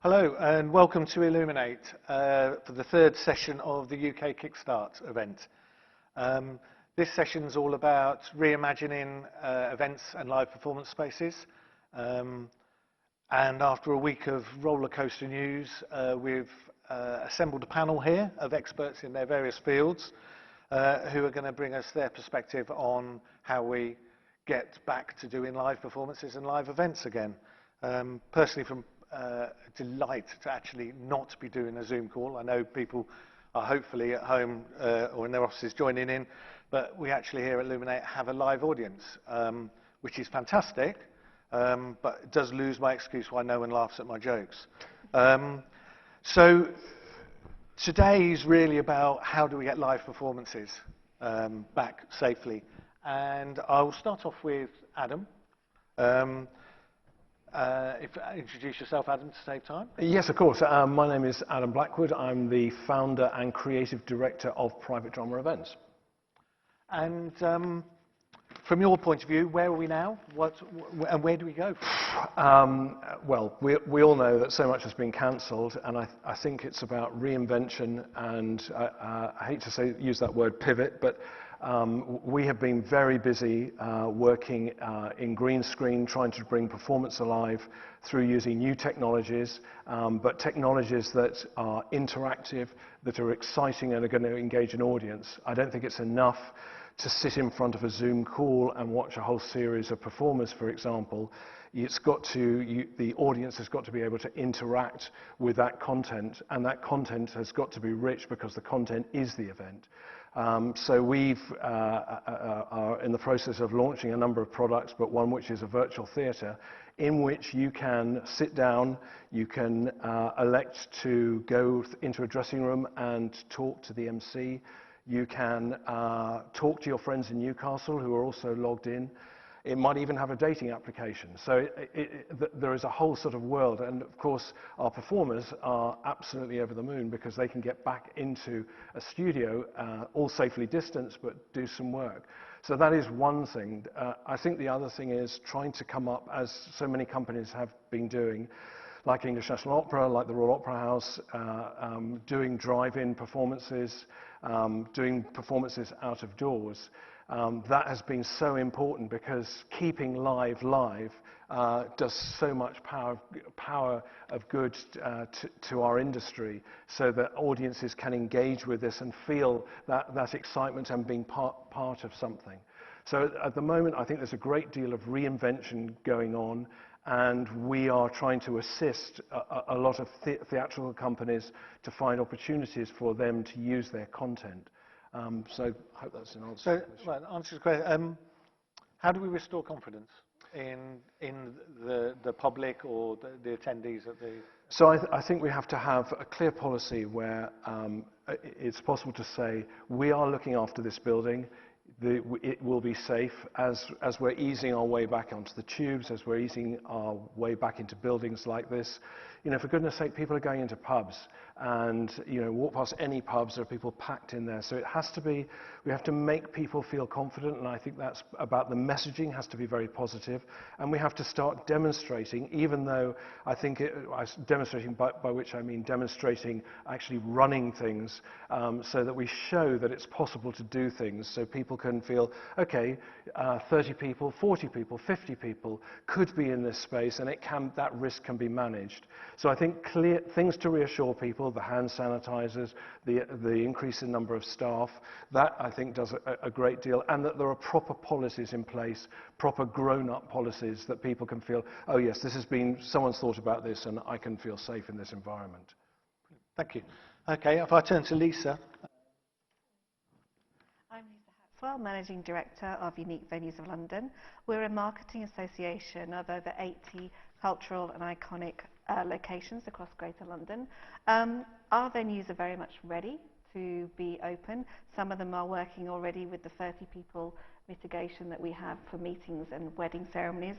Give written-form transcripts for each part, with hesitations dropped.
Hello and welcome to Illuminate for the third session of the UK Kickstart event. This session is all about reimagining events and live performance spaces. And after a week of roller coaster news, we've assembled a panel here of experts in their various fields who are going to bring us their perspective on how we get back to doing live performances and live events again. Personally, from delight to actually not be doing a Zoom call. I know people are hopefully at home or in their offices joining in, but we actually here at Illuminate have a live audience, which is fantastic, but it does lose my excuse why no one laughs at my jokes. So today is really about how do we get live performances back safely. And I'll start off with Adam. Introduce yourself, Adam, to save time. Yes, of course. My name is Adam Blackwood. I'm the founder and creative director of Private Drama Events. And from your point of view, where are we now? And where do we go? Well, we all know that so much has been cancelled, and I think it's about reinvention, and I hate to use that word pivot, but we have been very busy working in green screen, trying to bring performance alive through using new technologies, but technologies that are interactive, that are exciting and are going to engage an audience. I don't think it's enough to sit in front of a Zoom call and watch a whole series of performers, for example. The audience has got to be able to interact with that content, and that content has got to be rich because the content is the event. So we are in the process of launching a number of products, but one which is a virtual theatre in which you can sit down, you can elect to go into a dressing room and talk to the MC, you can talk to your friends in Newcastle who are also logged in. It might even have a dating application. So there is a whole sort of world, and of course our performers are absolutely over the moon because they can get back into a studio, all safely distanced, but do some work. So that is one thing. I think the other thing is trying to come up, as so many companies have been doing, like English National Opera, like the Royal Opera House, doing drive-in performances, doing performances out of doors. That has been so important because keeping live does so much power of good to our industry, so that audiences can engage with this and feel that excitement and being part of something. So at the moment, I think there's a great deal of reinvention going on, and we are trying to assist a lot of theatrical companies to find opportunities for them to use their content. So I hope that's an answer. So, well, answer the question. How do we restore confidence in the public or the attendees at the... So I think we have to have a clear policy where it's possible to say, we are looking after this building, it will be safe as we're easing our way back onto the tubes, as we're easing our way back into buildings like this. You know, for goodness sake, people are going into pubs, and, you know, walk past any pubs, there are people packed in there. So it has to be, we have to make people feel confident, and I think that's about the messaging has to be very positive, and we have to start demonstrating, even though I think demonstrating by which I mean demonstrating actually running things, so that we show that it's possible to do things, so people can feel, okay, 30 people, 40 people, 50 people could be in this space, and that risk can be managed. So I think clear things to reassure people, the hand sanitizers, the increase in number of staff, that I think does a great deal, and that there are proper policies in place, proper grown-up policies that people can feel, oh yes, someone's thought about this and I can feel safe in this environment. Thank you. Okay, if I turn to Lisa. I'm Lisa Hatswell, Managing Director of Unique Venues of London. We're a marketing association of over 80 cultural and iconic locations across Greater London. Our venues are very much ready to be open. Some of them are working already with the 30 people mitigation that we have for meetings and wedding ceremonies.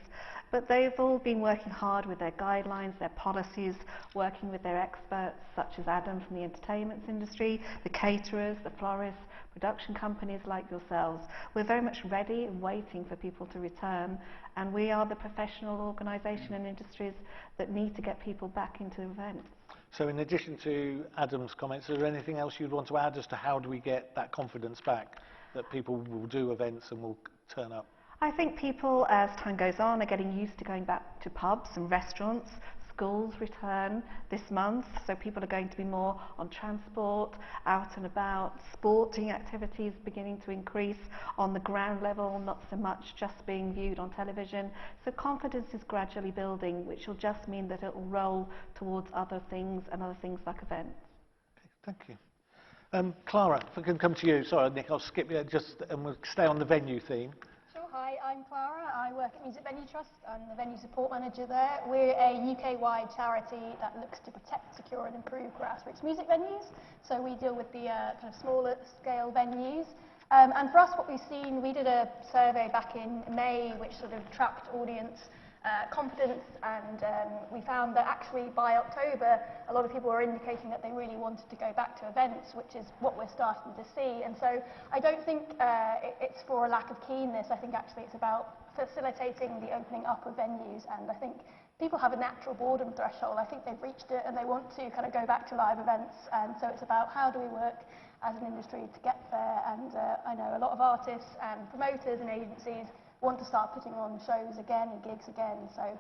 But they've all been working hard with their guidelines, their policies, working with their experts, such as Adam from the entertainment industry, the caterers, the florists, production companies like yourselves. We're very much ready and waiting for people to return, and we are the professional organisation and industries that need to get people back into events. So in addition to Adam's comments, is there anything else you'd want to add as to how do we get that confidence back, that people will do events and will turn up? I think people, as time goes on, are getting used to going back to pubs and restaurants. Schools return this month, so people are going to be more on transport, out and about. Sporting activities beginning to increase on the ground level, not so much just being viewed on television. So confidence is gradually building, which will just mean that it will roll towards other things and other things like events. Okay, thank you. Clara, if I can come to you. Sorry, Nick, I'll skip you and we'll stay on the venue theme. Sure. Hi, I'm Clara. I work at Music Venue Trust. I'm the venue support manager there. We're a UK-wide charity that looks to protect, secure and improve grassroots music venues. So we deal with the kind of smaller scale venues. And for us, what we've seen, we did a survey back in May which sort of tracked audience confidence, and we found that actually by October a lot of people were indicating that they really wanted to go back to events, which is what we're starting to see. And so I don't think it's for a lack of keenness. I think actually it's about facilitating the opening up of venues, and I think people have a natural boredom threshold. I think they've reached it and they want to kind of go back to live events, and so it's about how do we work as an industry to get there. And I know a lot of artists and promoters and agencies want to start putting on shows again and gigs again, so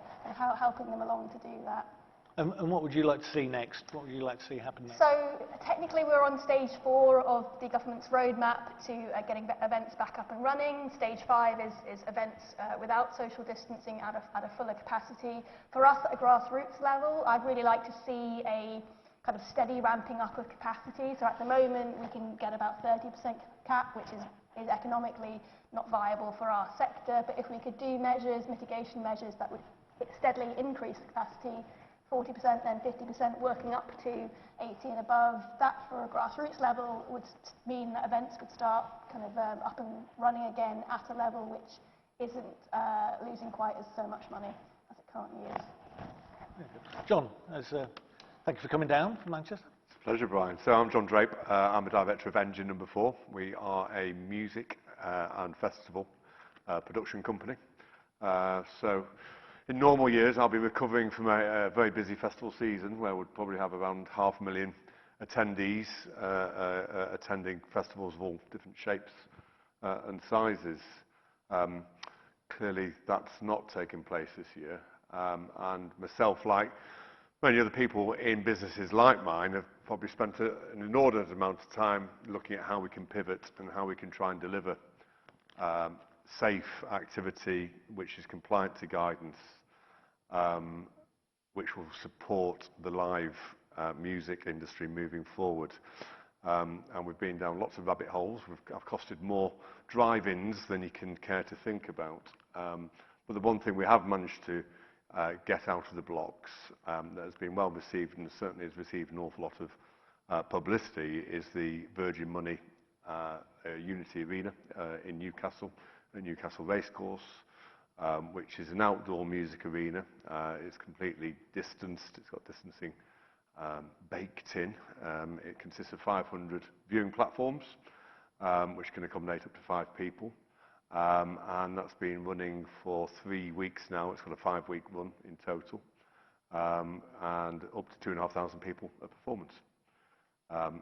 helping them along to do that. And what would you like to see next? What would you like to see happen next? So technically we're on stage 4 of the government's roadmap to getting events back up and running. Stage 5 is events without social distancing at a fuller capacity. For us at a grassroots level, I'd really like to see a kind of steady ramping up of capacity. So at the moment we can get about 30% cap, which is economically not viable for our sector, but if we could do measures, mitigation measures that would steadily increase the capacity, 40%, then 50%, working up to 80 and above, that for a grassroots level would mean that events could start kind of up and running again at a level which isn't losing quite as so much money as it currently is. John, thank you for coming down from Manchester. It's a pleasure, Brian. So I'm John Drape. I'm a director of Engine Number 4. We are a music and festival production company. So in normal years, I'll be recovering from a very busy festival season where we'd probably have around 500,000 attendees attending festivals of all different shapes and sizes. Clearly, that's not taken place this year. And myself, like many other people in businesses like mine, have probably spent an inordinate amount of time looking at how we can pivot and how we can try and deliver safe activity which is compliant to guidance, which will support the live music industry moving forward. And we've been down lots of rabbit holes. I've costed more drive-ins than you can care to think about. But the one thing we have managed to get out of the blocks that has been well received and certainly has received an awful lot of publicity is the Virgin Money Unity Arena in Newcastle, a Newcastle Racecourse, which is an outdoor music arena. It's completely distanced. It's got distancing baked in. It consists of 500 viewing platforms, which can accommodate up to 5 people. And that's been running for 3 weeks now. It's got a 5-week run in total, and up to 2,500 people a performance.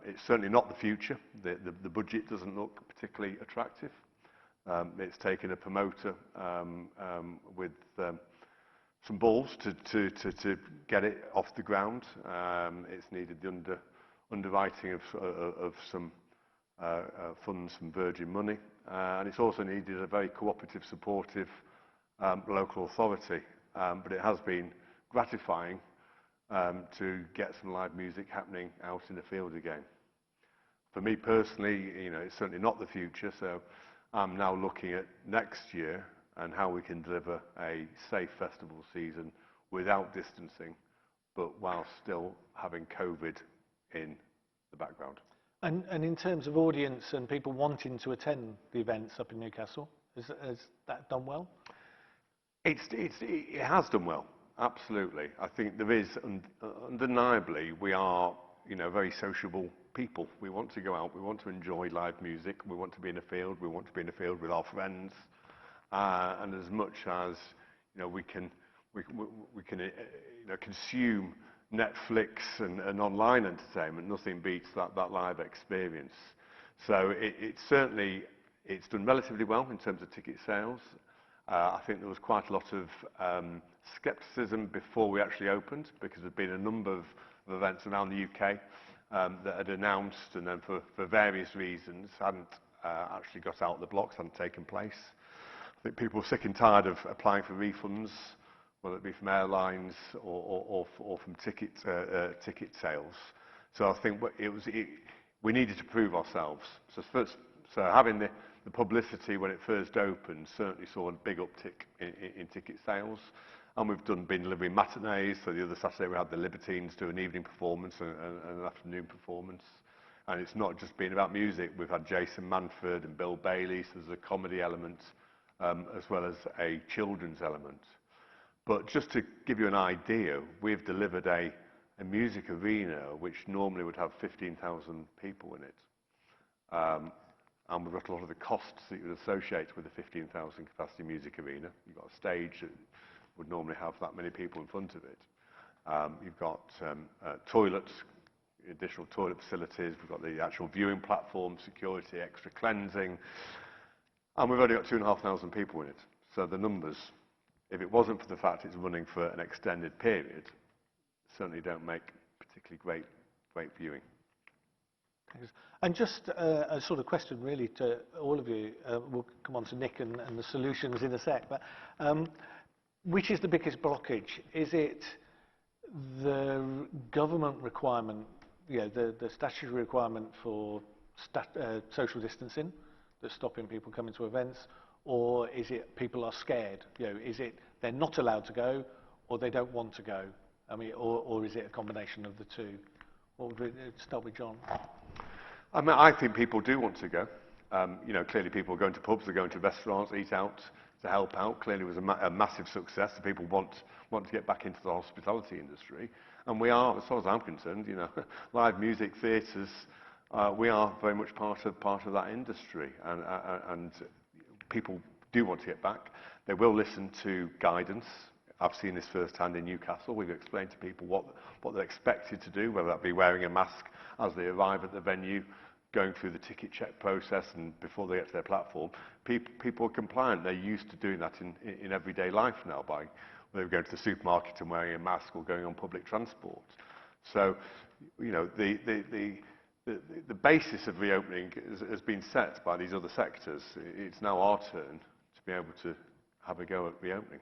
It's certainly not the future. The budget doesn't look particularly attractive. It's taken a promoter with some balls to get it off the ground. It's needed the underwriting of some funds from Virgin Money, and it's also needed a very cooperative, supportive local authority. But it has been gratifying to get some live music happening out in the field again. For me personally, it's certainly not the future, so I'm now looking at next year and how we can deliver a safe festival season without distancing, but while still having COVID in the background. And in terms of audience and people wanting to attend the events up in Newcastle, has that done well? It has done well, absolutely. I think there is, undeniably, we are, a very sociable people. We want to go out, we want to enjoy live music, we want to be in a field, we want to be in a field with our friends, and as much as we can consume Netflix and online entertainment, nothing beats that live experience. So it's done relatively well in terms of ticket sales. I think there was quite a lot of scepticism before we actually opened, because there'd been a number of events around the UK that had announced and then for various reasons hadn't actually got out of the blocks, hadn't taken place. I think people were sick and tired of applying for refunds, whether it be from airlines or from ticket sales. So I think we needed to prove ourselves. So having the publicity when it first opened certainly saw a big uptick in ticket sales. And we've been delivering matinees, so the other Saturday we had the Libertines do an evening performance and an afternoon performance. And it's not just been about music, we've had Jason Manford and Bill Bailey, so there's a comedy element as well as a children's element. But just to give you an idea, we've delivered a music arena which normally would have 15,000 people in it. And we've got a lot of the costs that you would associate with a 15,000 capacity music arena. You've got a stage that would normally have that many people in front of it. You've got toilets, additional toilet facilities. We've got the actual viewing platform, security, extra cleansing. And we've only got 2,500 people in it. So the numbers, if it wasn't for the fact it's running for an extended period, certainly don't make particularly great viewing. Thanks. And just a sort of question really to all of you. We'll come on to Nick and the solutions in a sec. But which is the biggest blockage? Is it the government requirement, the statutory requirement for social distancing that's stopping people coming to events, or is it people are scared? Is it they're not allowed to go, or they don't want to go? I mean, or is it a combination of the two? What would we start with, John? I mean, I think people do want to go. Clearly people are going to pubs, they're going to restaurants, eat out to help out. Clearly it was a massive success. The people want to get back into the hospitality industry. And we are, as far as I'm concerned, live music, theatres, we are very much part of that industry. And people do want to get back. They will listen to guidance. I've seen this firsthand in Newcastle. We've explained to people what they're expected to do, whether that be wearing a mask as they arrive at the venue, going through the ticket check process, and before they get to their platform. People are compliant. They're used to doing that in everyday life now, by whether going to the supermarket and wearing a mask or going on public transport. So, the basis of reopening has been set by these other sectors. It's now our turn to be able to have a go at reopening.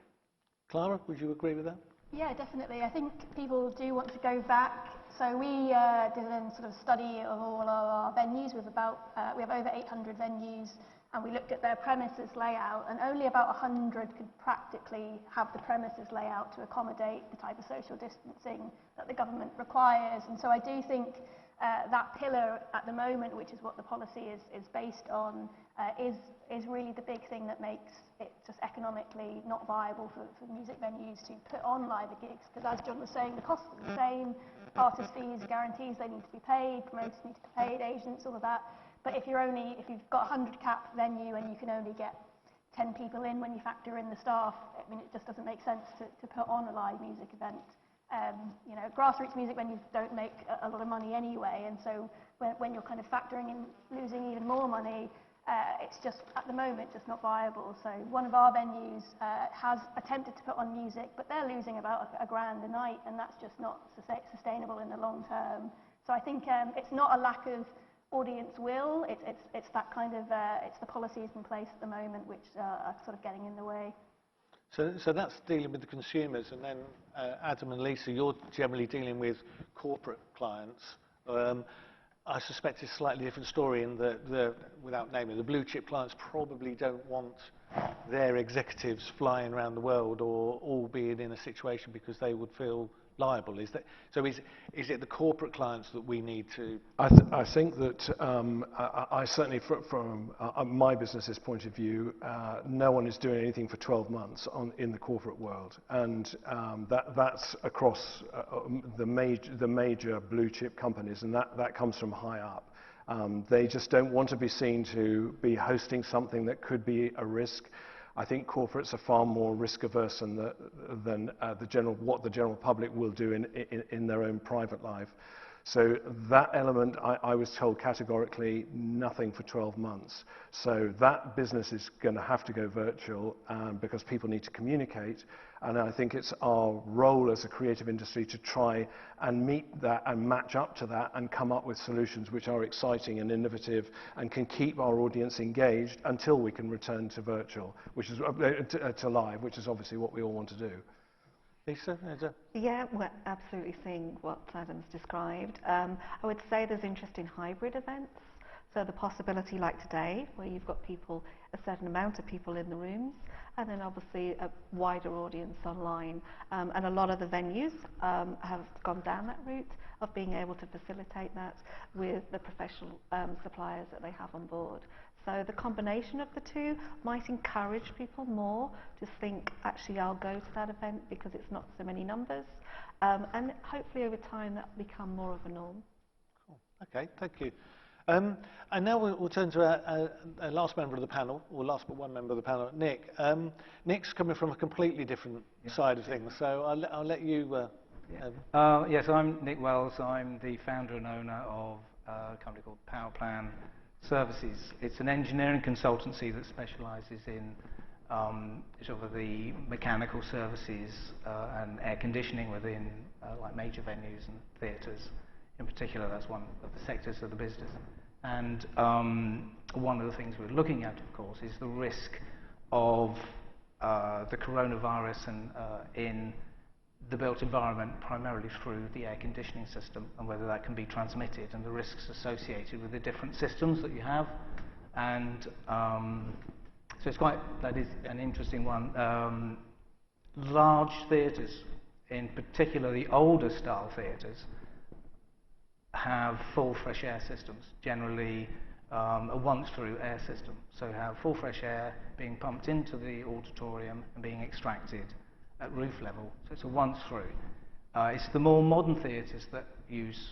Clara, would you agree with that? Yeah, definitely. I think people do want to go back. So we did a sort of study of all of our venues. We have over 800 venues, and we looked at their premises layout, and only about 100 could practically have the premises layout to accommodate the type of social distancing that the government requires. And so I do think that pillar at the moment, which is what the policy is based on, is really the big thing that makes it just economically not viable for music venues to put on live gigs. Because as John was saying, the costs are the same, artist fees, guarantees, they need to be paid, promoters need to be paid, agents, all of that. But if you've got a 100 cap venue and you can only get 10 people in when you factor in the staff, I mean, it just doesn't make sense to put on a live music event. Grassroots music venues don't make a lot of money anyway, and so when you're kind of factoring in losing even more money, it's just, at the moment, just not viable. So one of our venues has attempted to put on music, but they're losing about £1,000 a night, and that's just not sustainable in the long term. So I think it's not a lack of audience will, it's that kind of, it's the policies in place at the moment which are sort of getting in the way. So that's dealing with the consumers, and then Adam and Lisa, you're generally dealing with corporate clients. I suspect it's a slightly different story in that, without naming, the blue chip clients probably don't want their executives flying around the world or all being in a situation because they would feel, liable? Is it the corporate clients that we need to? I think that I certainly, from my business's point of view, no one is doing anything for 12 months in the corporate world, and that's across the major blue chip companies, and that comes from high up. They just don't want to be seen to be hosting something that could be a risk. I think corporates are far more risk averse than what the general public will do in their own private life. So that element, I was told categorically, nothing for 12 months. So that business is going to have to go virtual because people need to communicate. And I think it's our role as a creative industry to try and meet that and match up to that and come up with solutions which are exciting and innovative and can keep our audience engaged until we can return to virtual, which is to live, which is obviously what we all want to do. Lisa? Yeah, we're absolutely seeing what Adam's described. I would say there's interest in hybrid events. So the possibility like today, where you've got people, a certain amount of people in the rooms, and then obviously a wider audience online. And a lot of the venues have gone down that route of being able to facilitate that with the professional suppliers that they have on board. So the combination of the two might encourage people more to think, actually, I'll go to that event because it's not so many numbers. And hopefully over time that will become more of a norm. Cool. Okay, thank you. And now we'll turn to our last member of the panel, or last but one member of the panel, Nick. Nick's coming from a completely different side of things, so I'll let you... Yes, I'm Nick Wells. I'm the founder and owner of a company called Power Plan Services. It's an engineering consultancy that specialises in sort of the mechanical services and air conditioning within like major venues and theatres. In particular, that's one of the sectors of the business. And one of the things we're looking at, of course, is the risk of the coronavirus and in the built environment, primarily through the air conditioning system, and whether that can be transmitted, and the risks associated with the different systems that you have. And so that is an interesting one. Large theatres, in particular the older style theatres, have full fresh air systems, generally a once-through air system. So have full fresh air being pumped into the auditorium and being extracted at roof level. So it's a once-through. It's the more modern theatres that use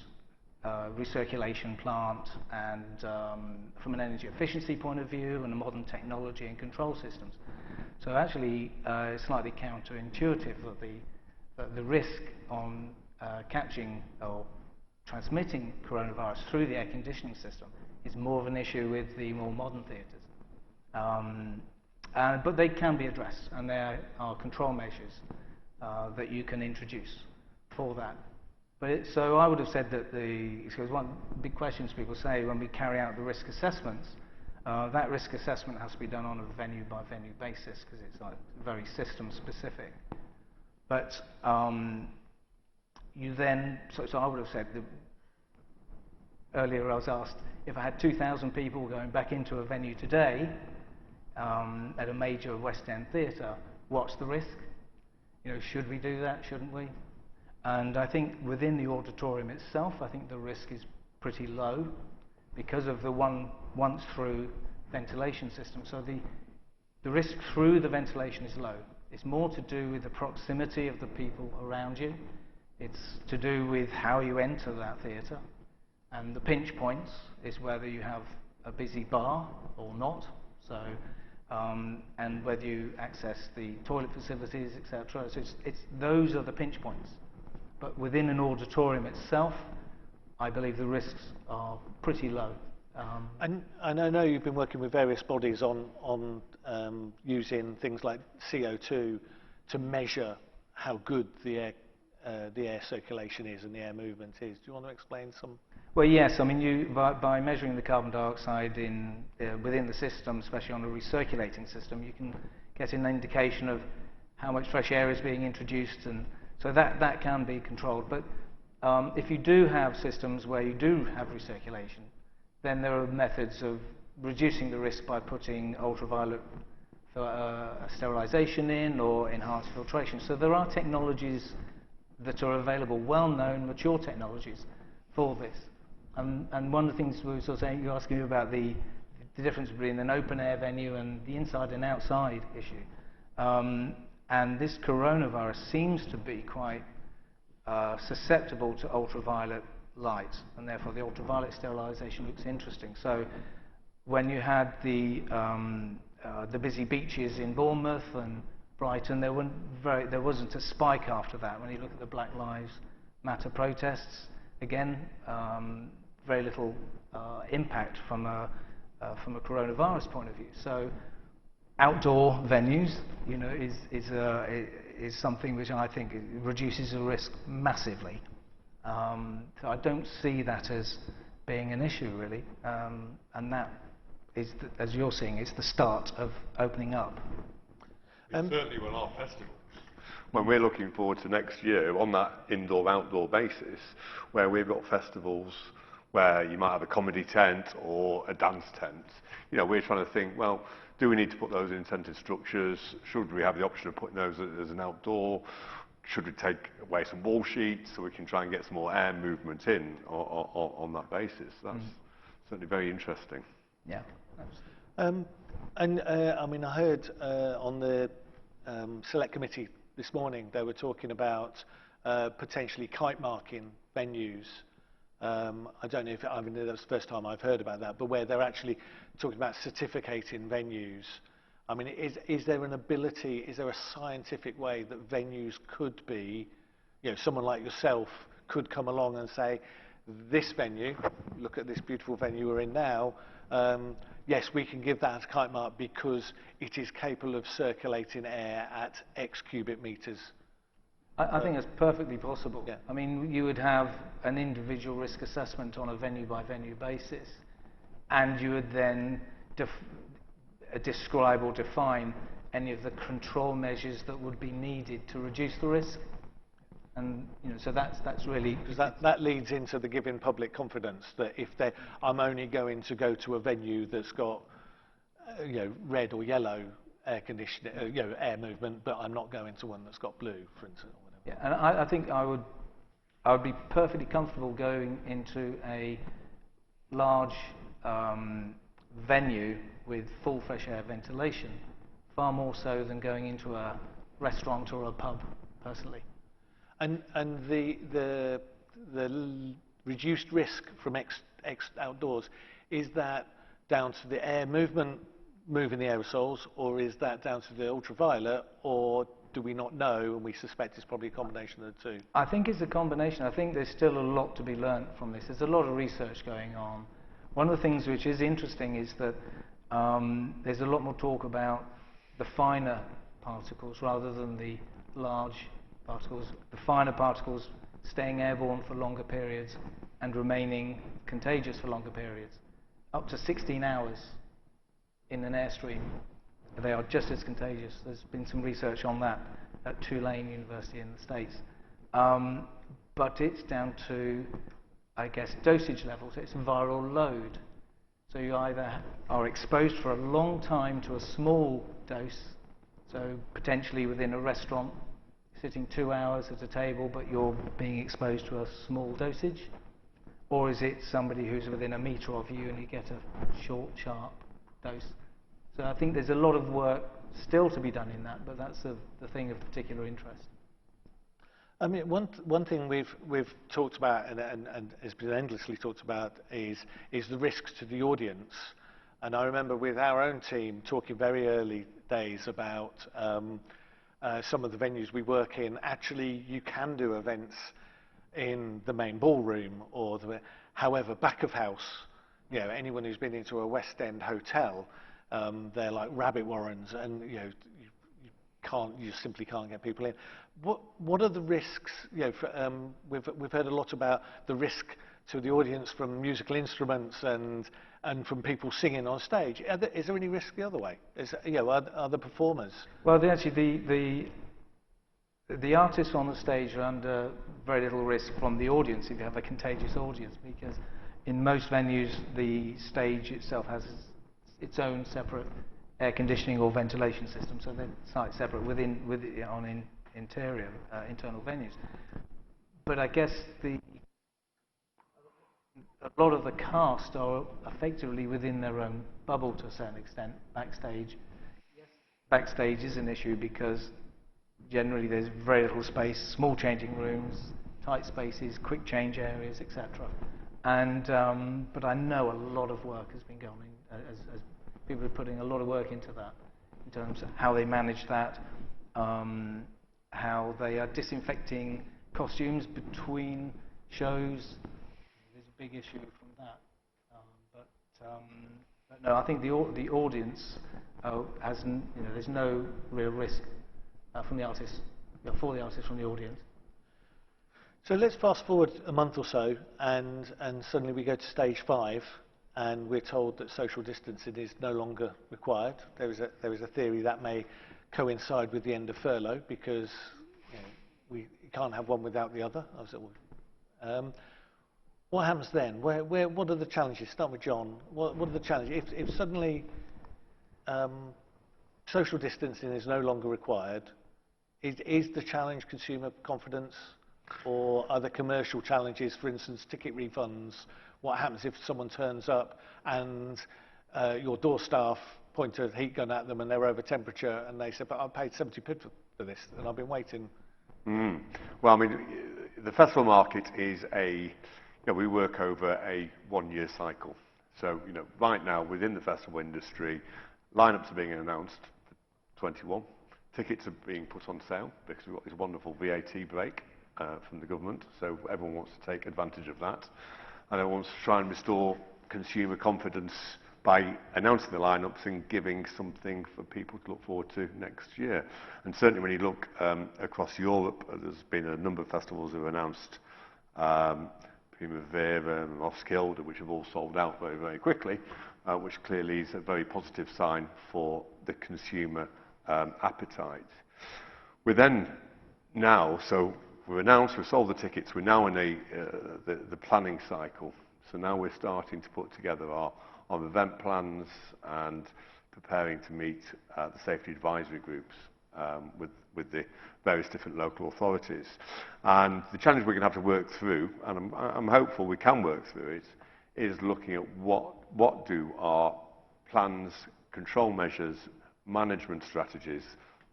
recirculation plant and from an energy efficiency point of view and a modern technology and control systems. So actually it's slightly counterintuitive that the risk on catching or transmitting coronavirus through the air conditioning system is more of an issue with the more modern theatres. But they can be addressed, and there are control measures that you can introduce for that. So I would have said that because one big questions people say when we carry out the risk assessments, that risk assessment has to be done on a venue by venue basis because it's like very system specific. But you then, so I would have said that earlier I was asked if I had 2,000 people going back into a venue today at a major West End theatre, what's the risk? You know, should we do that? Shouldn't we? And I think within the auditorium itself, I think the risk is pretty low because of the once-through ventilation system. So the risk through the ventilation is low. It's more to do with the proximity of the people around you. It's to do with how you enter that theatre. And the pinch points is whether you have a busy bar or not. So, and whether you access the toilet facilities, etc. So those are the pinch points. But within an auditorium itself, I believe the risks are pretty low. And I know you've been working with various bodies on using things like CO2 to measure how good the air circulation is and the air movement is. Do you want to explain some? Well, yes. I mean, by measuring the carbon dioxide within the system, especially on a recirculating system, you can get an indication of how much fresh air is being introduced, and so that can be controlled. But if you do have systems where you do have recirculation, then there are methods of reducing the risk by putting ultraviolet sterilization in or enhanced filtration. So there are technologies that are available, well-known, mature technologies for this. And one of the things we were sort of saying, you're asking me about the difference between an open-air venue and the inside and outside issue. And this coronavirus seems to be quite susceptible to ultraviolet light, and therefore the ultraviolet sterilization looks interesting. So when you had the busy beaches in Bournemouth and Brighton, there wasn't a spike after that. When you look at the Black Lives Matter protests, again, very little impact from a coronavirus point of view. So outdoor venues, you know, is something which I think reduces the risk massively. So I don't see that as being an issue really, and that is, as you're seeing, it's the start of opening up. It certainly will our festivals. When we're looking forward to next year on that indoor-outdoor basis, where we've got festivals where you might have a comedy tent or a dance tent, you know, we're trying to think, well, do we need to put those in tented structures? Should we have the option of putting those as an outdoor? Should we take away some wall sheets so we can try and get some more air movement in on that basis? That's certainly very interesting. Yeah, absolutely. I mean, I heard on the select committee this morning, they were talking about potentially kite marking venues. I don't know if, I mean, that's the first time I've heard about that, but where they're actually talking about certificating venues. I mean, is there an ability, is there a scientific way that venues could be, you know, someone like yourself could come along and say, this venue, look at this beautiful venue we're in now, yes, we can give that as a kite mark because it is capable of circulating air at X cubic meters. I think that's perfectly possible. Yeah. I mean, you would have an individual risk assessment on a venue-by-venue basis, and you would then describe or define any of the control measures that would be needed to reduce the risk. And you know, so that's really, because that leads into the giving public confidence that if I'm only going to go to a venue that's got you know, red or yellow air conditioning, you know, air movement, but I'm not going to one that's got blue, for instance, or whatever. yeah, and I think I would be perfectly comfortable going into a large venue with full fresh air ventilation, far more so than going into a restaurant or a pub, personally. And the reduced risk from outdoors, is that down to the air movement, moving the aerosols, or is that down to the ultraviolet, or do we not know and we suspect it's probably a combination of the two? I think it's a combination. I think there's still a lot to be learnt from this. There's a lot of research going on. One of the things which is interesting is that there's a lot more talk about the finer particles rather than the large particles. The finer particles staying airborne for longer periods and remaining contagious for longer periods, up to 16 hours in an airstream. They are just as contagious. There's been some research on that at Tulane University in the States. But it's down to, I guess, dosage levels. It's viral load. So you either are exposed for a long time to a small dose, so potentially within a restaurant, sitting 2 hours at a table, but you're being exposed to a small dosage, or is it somebody who's within a metre of you and you get a short, sharp dose? So I think there's a lot of work still to be done in that, but that's the thing of particular interest. I mean, one thing we've talked about and has been endlessly talked about is the risks to the audience. And I remember with our own team talking very early days about some of the venues we work in. Actually, you can do events in the main ballroom, or however, back of house. You know, anyone who's been into a West End hotel, they're like rabbit warrens, and you know, you simply can't get people in. What are the risks? You know, we've heard a lot about the risk to the audience from musical instruments and from people singing on stage. Is there any risk the other way? You know, are the performers? Well, actually, the artists on the stage are under very little risk from the audience if you have a contagious audience, because in most venues the stage itself has its own separate air conditioning or ventilation system, so they're site separate in internal venues. But I guess a lot of the cast are effectively within their own bubble to a certain extent. Backstage is an issue because generally there's very little space, small changing rooms, tight spaces, quick change areas, etc. And but I know a lot of work has been going as people are putting a lot of work into that in terms of how they manage that, how they are disinfecting costumes between shows. There's a big issue from that. But no, I think the audience hasn't. There's no real risk from the artists, for the artists from the audience. So let's fast forward a month or so, and suddenly we go to stage 5, and we're told that social distancing is no longer required. There is a theory that may coincide with the end of furlough because we can't have one without the other. What happens then? What are the challenges? Start with John. What are the challenges if suddenly social distancing is no longer required? Is the challenge consumer confidence, or are there commercial challenges? For instance, ticket refunds. What happens if someone turns up and your door staff point a heat gun at them and they're over temperature and they say, "But I paid 70 quid for this and I've been waiting"? Well, I mean, the festival market is we work over a 1-year cycle. So, right now within the festival industry, lineups are being announced for 21. Tickets are being put on sale because we've got this wonderful VAT break from the government. So everyone wants to take advantage of that. And everyone wants to try and restore consumer confidence by announcing the lineups and giving something for people to look forward to next year. And certainly when you look across Europe, there's been a number of festivals that have announced Primavera and Roskilde, which have all sold out very, very quickly, which clearly is a very positive sign for the consumer appetite. We're then now, so we've announced, we've sold the tickets, we're now in the planning cycle. So now we're starting to put together our event plans and preparing to meet the safety advisory groups with the various different local authorities. And the challenge we're going to have to work through, and I'm hopeful we can work through it, is looking at what do our plans, control measures, management strategies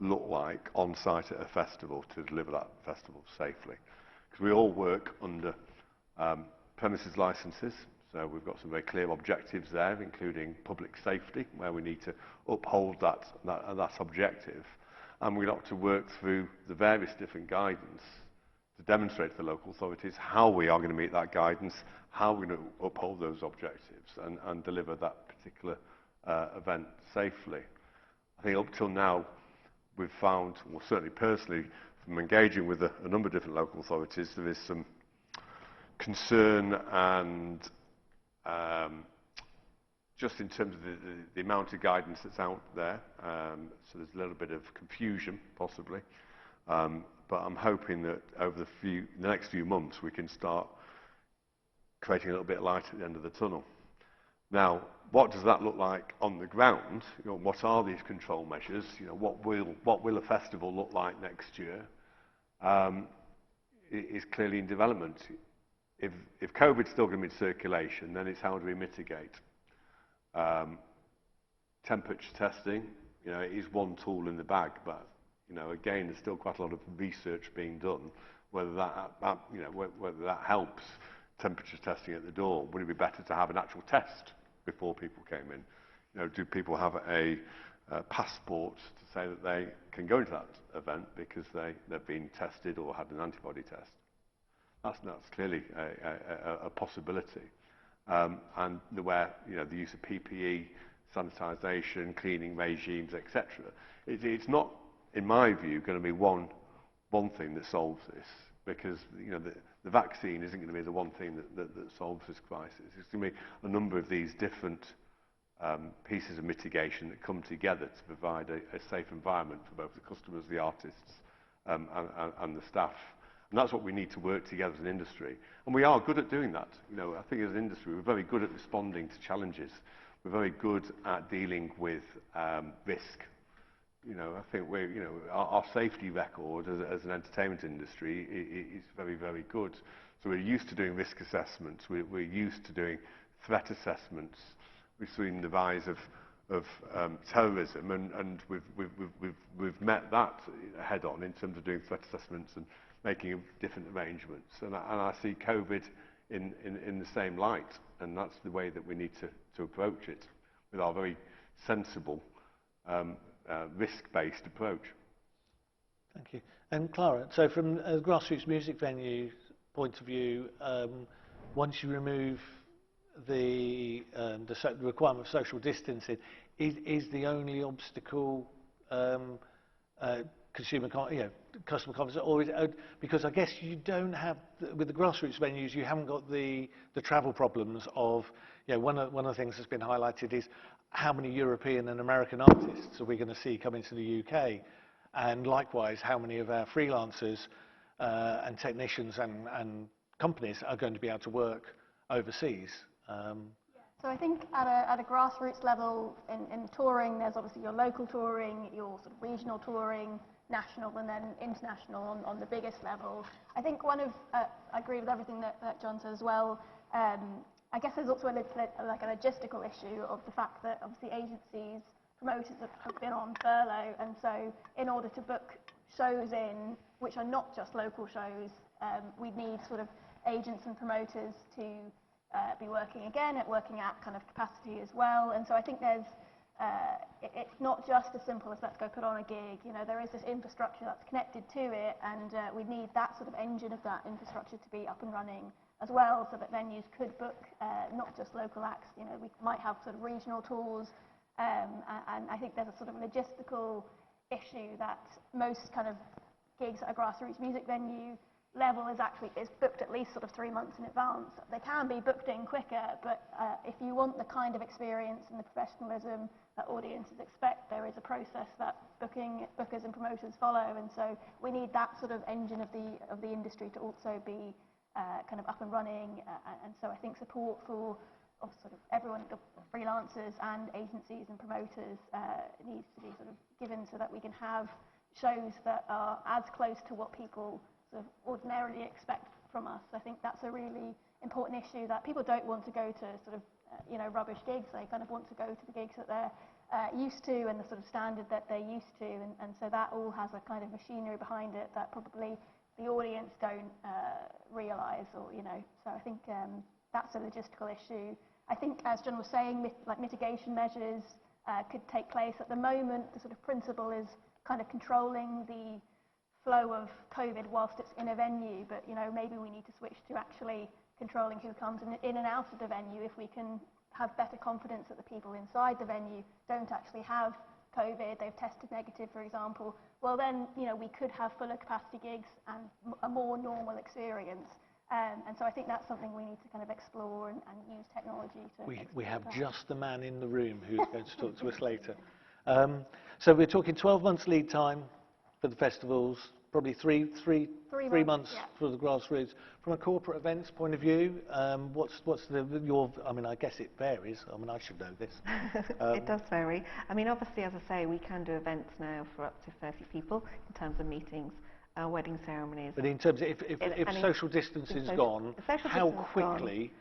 look like on site at a festival to deliver that festival safely. Because we all work under premises licenses, so we've got some very clear objectives there, including public safety, where we need to uphold that objective. And we're going to have to work through the various different guidance to demonstrate to the local authorities how we are going to meet that guidance, how we're going to uphold those objectives and deliver that particular event safely. I think up till now, we've found, well, certainly personally, from engaging with a number of different local authorities, there is some concern and just in terms of the amount of guidance that's out there, so there's a little bit of confusion, possibly. But I'm hoping that over the next few months, we can start creating a little bit of light at the end of the tunnel. Now, what does that look like on the ground? What are these control measures? What will a festival look like next year? Is clearly in development. If COVID's still going to be in circulation, then it's how do we mitigate? Temperature testing, is one tool in the bag, but again, there's still quite a lot of research being done. Whether that helps temperature testing at the door. Would it be better to have an actual test before people came in? Do people have a passport to say that they can go into that event because they've been tested or had an antibody test? That's clearly a possibility. And the use of PPE, sanitisation, cleaning regimes, etc. It's not, in my view, going to be one thing that solves this, because the vaccine isn't going to be the one thing that solves this crisis. It's going to be a number of these different pieces of mitigation that come together to provide a safe environment for both the customers, the artists, and the staff. And that's what we need to work together as an industry. And we are good at doing that. I think as an industry, we're very good at responding to challenges. We're very good at dealing with risk. I think our safety record as an entertainment industry is very, very good. So we're used to doing risk assessments. We're used to doing threat assessments. We've seen the rise of terrorism, and we've met that head on in terms of doing threat assessments and making different arrangements. And I see COVID in the same light, and that's the way that we need to approach it, with our very sensible risk-based approach. Thank you. And Clara, so from a grassroots music venue point of view, once you remove the requirement of social distancing, is the only obstacle customer confidence, or is it, because I guess you don't have with the grassroots venues, you haven't got the travel problems of, one of the things that's been highlighted is how many European and American artists are we going to see coming to the UK, and likewise how many of our freelancers and technicians and companies are going to be able to work overseas. So I think at a grassroots level in touring, there's obviously your local touring, your sort of regional touring, national, and then international on the biggest level. I think I agree with everything that John said as well. I guess there's also a logistical issue of the fact that obviously agencies, promoters have been on furlough, and so in order to book shows in, which are not just local shows, we need sort of agents and promoters to be working at kind of capacity as well. And so I think it's not just as simple as let's go put on a gig. There is this infrastructure that's connected to it, and we need that sort of engine of that infrastructure to be up and running as well, so that venues could book not just local acts. We might have sort of regional tours, and I think there's a sort of logistical issue that most kind of gigs at a grassroots music venue level is booked at least sort of 3 months in advance. They can be booked in quicker, but if you want the kind of experience and the professionalism that audiences expect, there is a process that bookers and promoters follow, and so we need that sort of engine of the industry to also be kind of up and running, and so I think support for sort of everyone, the freelancers and agencies and promoters, needs to be sort of given so that we can have shows that are as close to what people sort of ordinarily expect from us. I think that's a really important issue, that people don't want to go to sort of rubbish gigs. They kind of want to go to the gigs that they're used to and the sort of standard that they're used to, and so that all has a kind of machinery behind it that probably the audience don't realise, or so I think that's a logistical issue. I think, as John was saying, mitigation measures could take place. At the moment, the sort of principle is kind of controlling the flow of COVID whilst it's in a venue, but maybe we need to switch to actually controlling who comes in and out of the venue. If we can have better confidence that the people inside the venue don't actually have COVID, they've tested negative, for example, well then, we could have fuller capacity gigs and a more normal experience. And so I think that's something we need to kind of explore and use technology to... We have just the man in the room who's going to talk to us later. So we're talking 12 months lead time for the festivals, probably three months for the grassroots. From a corporate events point of view, what's your? I mean, I guess it varies. I mean, I should know this. It does vary. I mean, obviously, as I say, we can do events now for up to 30 people in terms of meetings, wedding ceremonies. But in terms of if social distance is gone, how quickly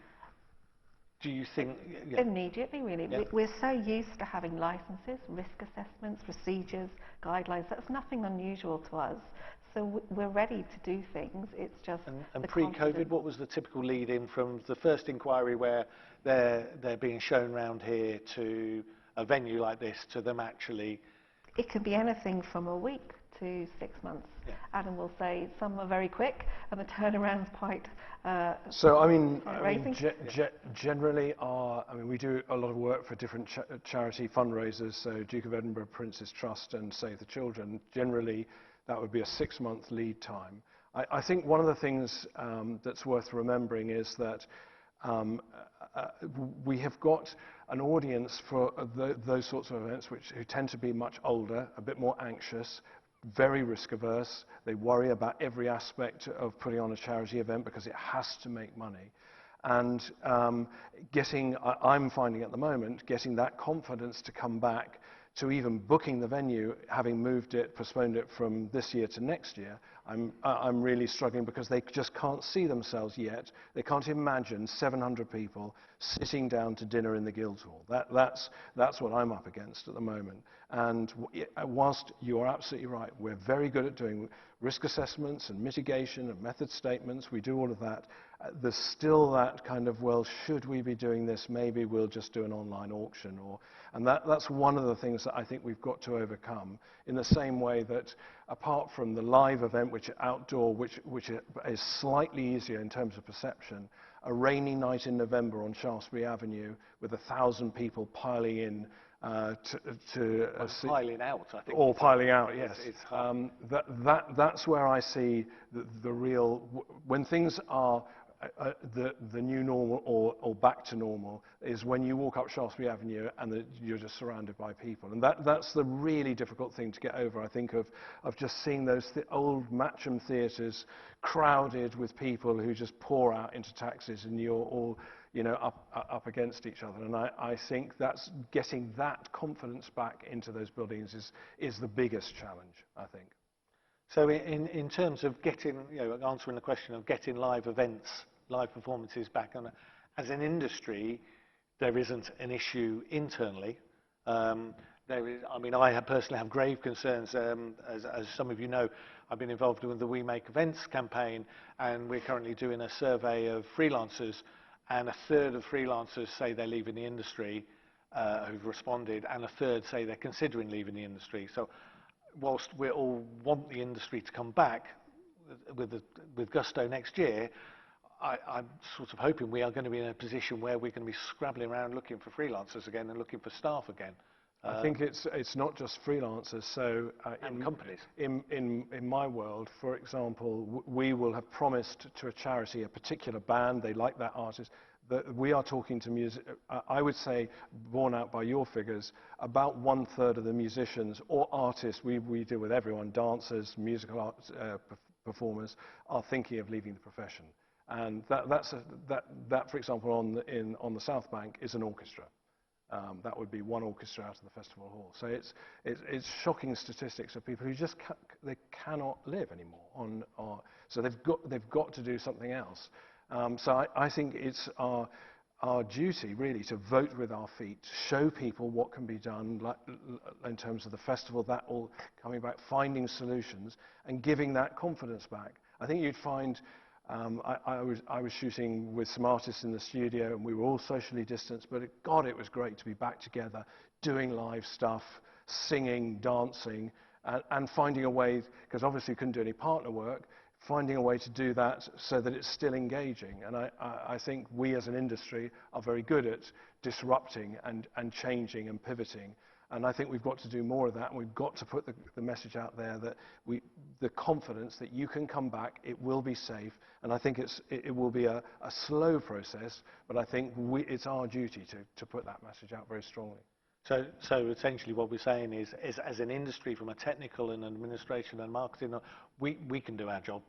do you think? Yeah. Immediately, really. Yeah. We're so used to having licenses, risk assessments, procedures, guidelines. That's nothing unusual to us. So we're ready to do things. It's just and pre-COVID, what was the typical lead-in from the first inquiry where they're being shown around here to a venue like this to them actually? It can be anything from a week to 6 months. Yeah. Adam will say some are very quick and the turnaround's quite so I mean generally we do a lot of work for different charity fundraisers, so Duke of Edinburgh, Prince's Trust and Save the Children. Generally that would be a 6-month lead time. I think one of the things that's worth remembering is that we have got an audience for those sorts of events who tend to be much older, a bit more anxious, very risk averse. They worry about every aspect of putting on a charity event because it has to make money. And I'm finding at the moment, getting that confidence to come back to even booking the venue, having moved it, postponed it from this year to next year, I'm really struggling because they just can't see themselves yet. They can't imagine 700 people sitting down to dinner in the Guildhall. That's what I'm up against at the moment. And whilst you are absolutely right, we're very good at doing risk assessments and mitigation and method statements. We do all of that. There's still that kind of, well, should we be doing this? Maybe we'll just do an online auction. And that's one of the things that I think we've got to overcome, in the same way that apart from the live event, which is outdoor, which is slightly easier in terms of perception, a rainy night in November on Shaftesbury Avenue with 1,000 people piling in piling out, I think. All piling out, yes. That's where I see the real, when things are the new normal or back to normal, is when you walk up Shaftesbury Avenue and you're just surrounded by people. And that's the really difficult thing to get over, I think, of just seeing those old Matcham theatres crowded with people who just pour out into taxis and you're all, up against each other. And I think that's getting that confidence back into those buildings is the biggest challenge, I think. So in terms of getting, answering the question of getting live events, live performances back on, as an industry, there isn't an issue internally. I personally have grave concerns. As some of you know, I've been involved with the We Make Events campaign, and we're currently doing a survey of freelancers, and 1/3 of freelancers say they're leaving the industry, who've responded, and 1/3 say they're considering leaving the industry. So whilst we all want the industry to come back with gusto next year, I'm sort of hoping we are going to be in a position where we're going to be scrabbling around looking for freelancers again and looking for staff again. I think it's not just freelancers. So and companies. In my world, for example, we will have promised to a charity, a particular band, they like that artist, that we are talking to music. I would say, borne out by your figures, about 1/3 of the musicians or artists we deal with, everyone, dancers, musical arts, performers, are thinking of leaving the profession. And that, for example, on the South Bank is an orchestra. That would be one orchestra out of the festival hall. So it's shocking statistics of people who just they cannot live anymore. So they've got to do something else. So I think it's our duty really to vote with our feet, to show people what can be done, like, in terms of the festival, that all coming back, finding solutions and giving that confidence back. I think you'd find. I was shooting with some artists in the studio and we were all socially distanced, but it was great to be back together, doing live stuff, singing, dancing, and finding a way, because obviously we couldn't do any partner work, finding a way to do that so that it's still engaging. And I think we as an industry are very good at disrupting and changing and pivoting. And I think we've got to do more of that, and we've got to put the message out there that the confidence that you can come back, it will be safe, and I think it will be a slow process, but I think it's our duty to put that message out very strongly. So essentially what we're saying is as an industry, from a technical and administration and marketing, we can do our job.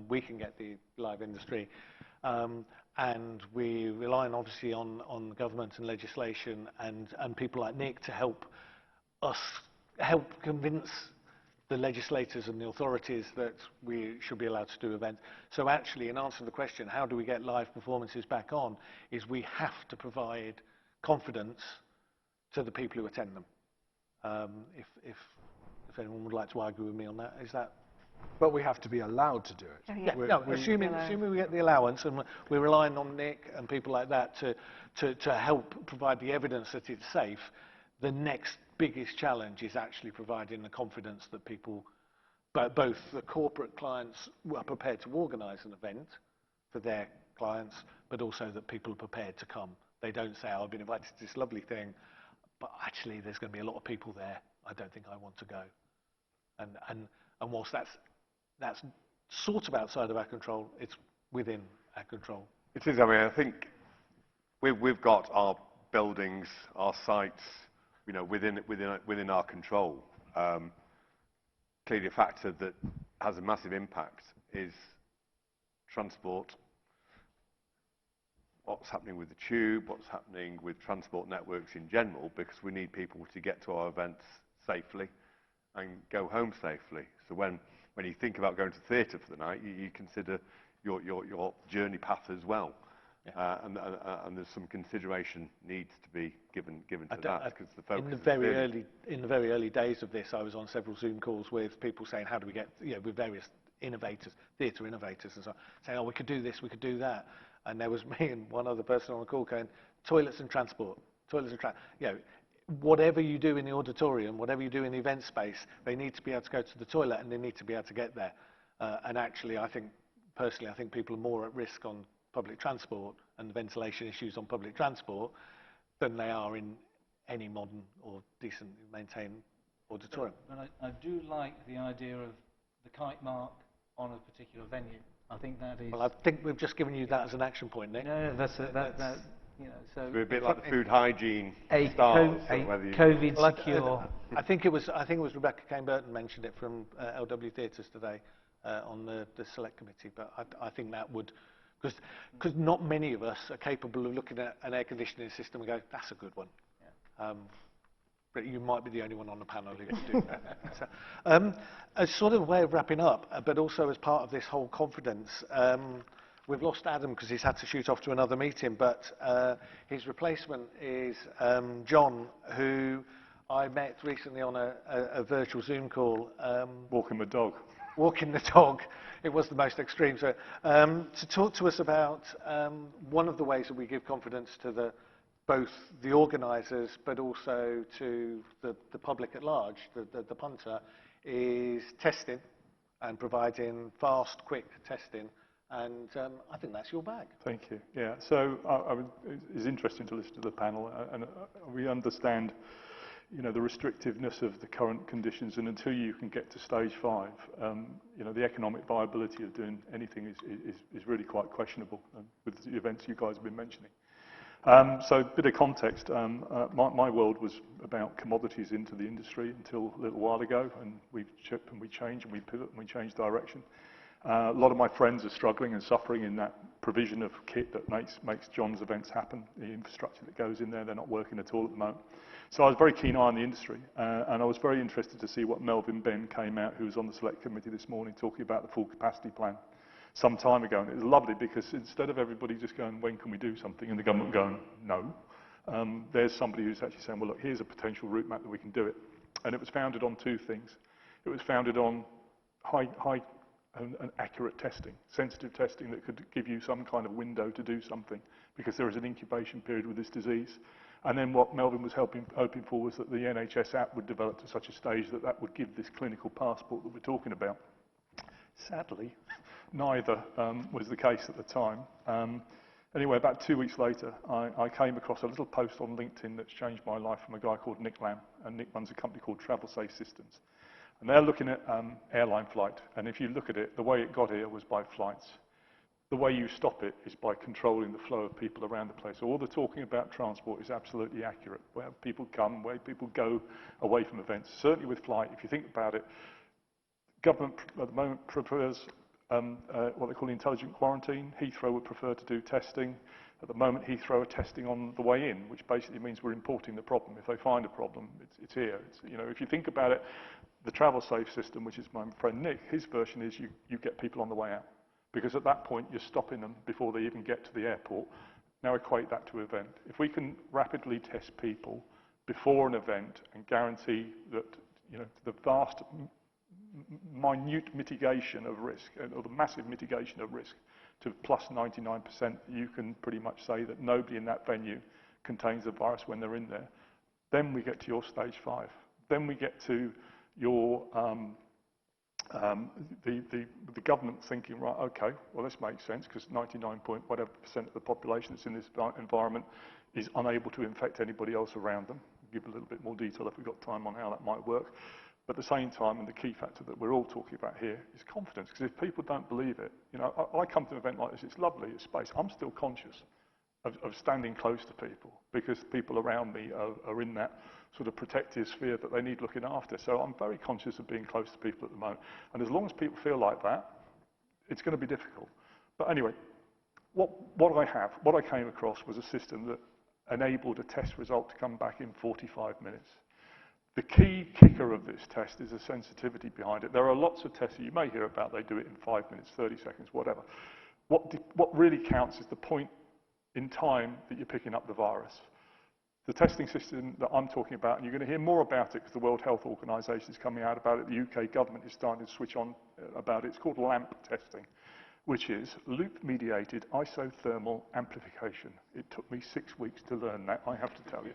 We can get the live industry. And we're relying obviously on government and legislation and people like Nick to help convince the legislators and the authorities that we should be allowed to do events. So actually, in answer to the question, how do we get live performances back on, is we have to provide confidence to the people who attend them. If anyone would like to argue with me on that, is that? But we have to be allowed to do it. Oh, yeah. No, assuming we get the allowance, and we're relying on Nick and people like that to help provide the evidence that it's safe, the next biggest challenge is actually providing the confidence that people, both the corporate clients are prepared to organise an event for their clients, but also that people are prepared to come. They don't say, I've been invited to this lovely thing, but actually there's going to be a lot of people there. I don't think I want to go. And whilst that's sort of outside of our control, it's within our control. It is. I mean, I think we've got our buildings, our sites, within our control. Clearly, a factor that has a massive impact is transport, what's happening with the tube, what's happening with transport networks in general, because we need people to get to our events safely and go home safely. So when you think about going to theatre for the night, you consider your journey path as well. Yeah. And there's some consideration needs to be given to that, because the focus in the very early days of this, I was on several Zoom calls with people saying, how do we get, with various innovators, theatre innovators and so on, saying, oh, we could do this, we could do that. And there was me and one other person on the call going, toilets and transport, whatever you do in the auditorium, whatever you do in the event space, they need to be able to go to the toilet and they need to be able to get there. And actually, personally, I think people are more at risk on public transport and the ventilation issues on public transport than they are in any modern or decently maintained auditorium. But I do like the idea of the kite mark on a particular venue. I think that is... Well, I think we've just given you that as an action point, Nick. No, that's so we're a bit like the food hygiene stars. COVID secure. I think it was Rebecca Kane-Burton mentioned it from LW Theatres today on the select committee, but I think that would, because not many of us are capable of looking at an air conditioning system and go, that's a good one. Yeah. But you might be the only one on the panel who can do that. So, as sort of a way of wrapping up, but also as part of this whole confidence, we've lost Adam because he's had to shoot off to another meeting, but his replacement is John, who I met recently on a virtual Zoom call. Walking the dog. Walking the dog. It was the most extreme. So, to talk to us about one of the ways that we give confidence to both the organisers but also to the public at large, the punter, is testing and providing fast, quick testing. And I think that's your bag. Thank you. Yeah, so it's interesting to listen to the panel, and we understand, the restrictiveness of the current conditions, and until you can get to stage 5, the economic viability of doing anything is really quite questionable with the events you guys have been mentioning. So a bit of context, my world was about commodities into the industry until a little while ago, and we chip and we change and we pivot and we change direction. A lot of my friends are struggling and suffering in that provision of kit that makes John's events happen, the infrastructure that goes in there, they're not working at all at the moment. So I was very keen eye on the industry, and I was very interested to see what Melvin Ben came out, who was on the select committee this morning, talking about the full capacity plan some time ago. And it was lovely because instead of everybody just going, when can we do something, and the government going, no, there's somebody who's actually saying, well, look, here's a potential route map that we can do it. And it was founded on 2 things. It was founded on high and accurate testing, sensitive testing that could give you some kind of window to do something, because there is an incubation period with this disease. And then what Melvin was hoping for was that the NHS app would develop to such a stage that would give this clinical passport that we're talking about. Sadly, neither was the case at the time. Anyway, about 2 weeks later, I came across a little post on LinkedIn that's changed my life from a guy called Nick Lamb, and Nick runs a company called Travel Safe Systems. And they're looking at airline flight, and if you look at it, the way it got here was by flights. The way you stop it is by controlling the flow of people around the place. So all the talking about transport is absolutely accurate. Where people come, where people go away from events. Certainly with flight, if you think about it, government at the moment prefers what they call intelligent quarantine. Heathrow would prefer to do testing. At the moment, Heathrow are testing on the way in, which basically means we're importing the problem. If they find a problem, it's here. If you think about it, the Travel Safe system, which is my friend Nick, his version is you get people on the way out. Because at that point, you're stopping them before they even get to the airport. Now equate that to event. If we can rapidly test people before an event and guarantee that the vast, minute mitigation of risk, or the massive mitigation of risk to plus 99%, you can pretty much say that nobody in that venue contains the virus when they're in there. Then we get to your stage 5. Then we get to your the government thinking, right, okay, well, this makes sense because 99.whatever% of the population that's in this environment is unable to infect anybody else around them. I'll give a little bit more detail if we've got time on how that might work. But at the same time, and the key factor that we're all talking about here is confidence, because if people don't believe it, I come to an event like this, it's lovely, it's space. I'm still conscious of standing close to people because people around me are in that sort of protective sphere that they need looking after. So I'm very conscious of being close to people at the moment. And as long as people feel like that, it's going to be difficult. But anyway, what I came across was a system that enabled a test result to come back in 45 minutes. The key kicker of this test is the sensitivity behind it. There are lots of tests that you may hear about, they do it in 5 minutes, 30 seconds, whatever. What really counts is the point in time that you're picking up the virus. The testing system that I'm talking about, and you're going to hear more about it because the World Health Organization is coming out about it, the UK government is starting to switch on about it, it's called LAMP testing, which is loop-mediated isothermal amplification. It took me 6 weeks to learn that, I have to tell you.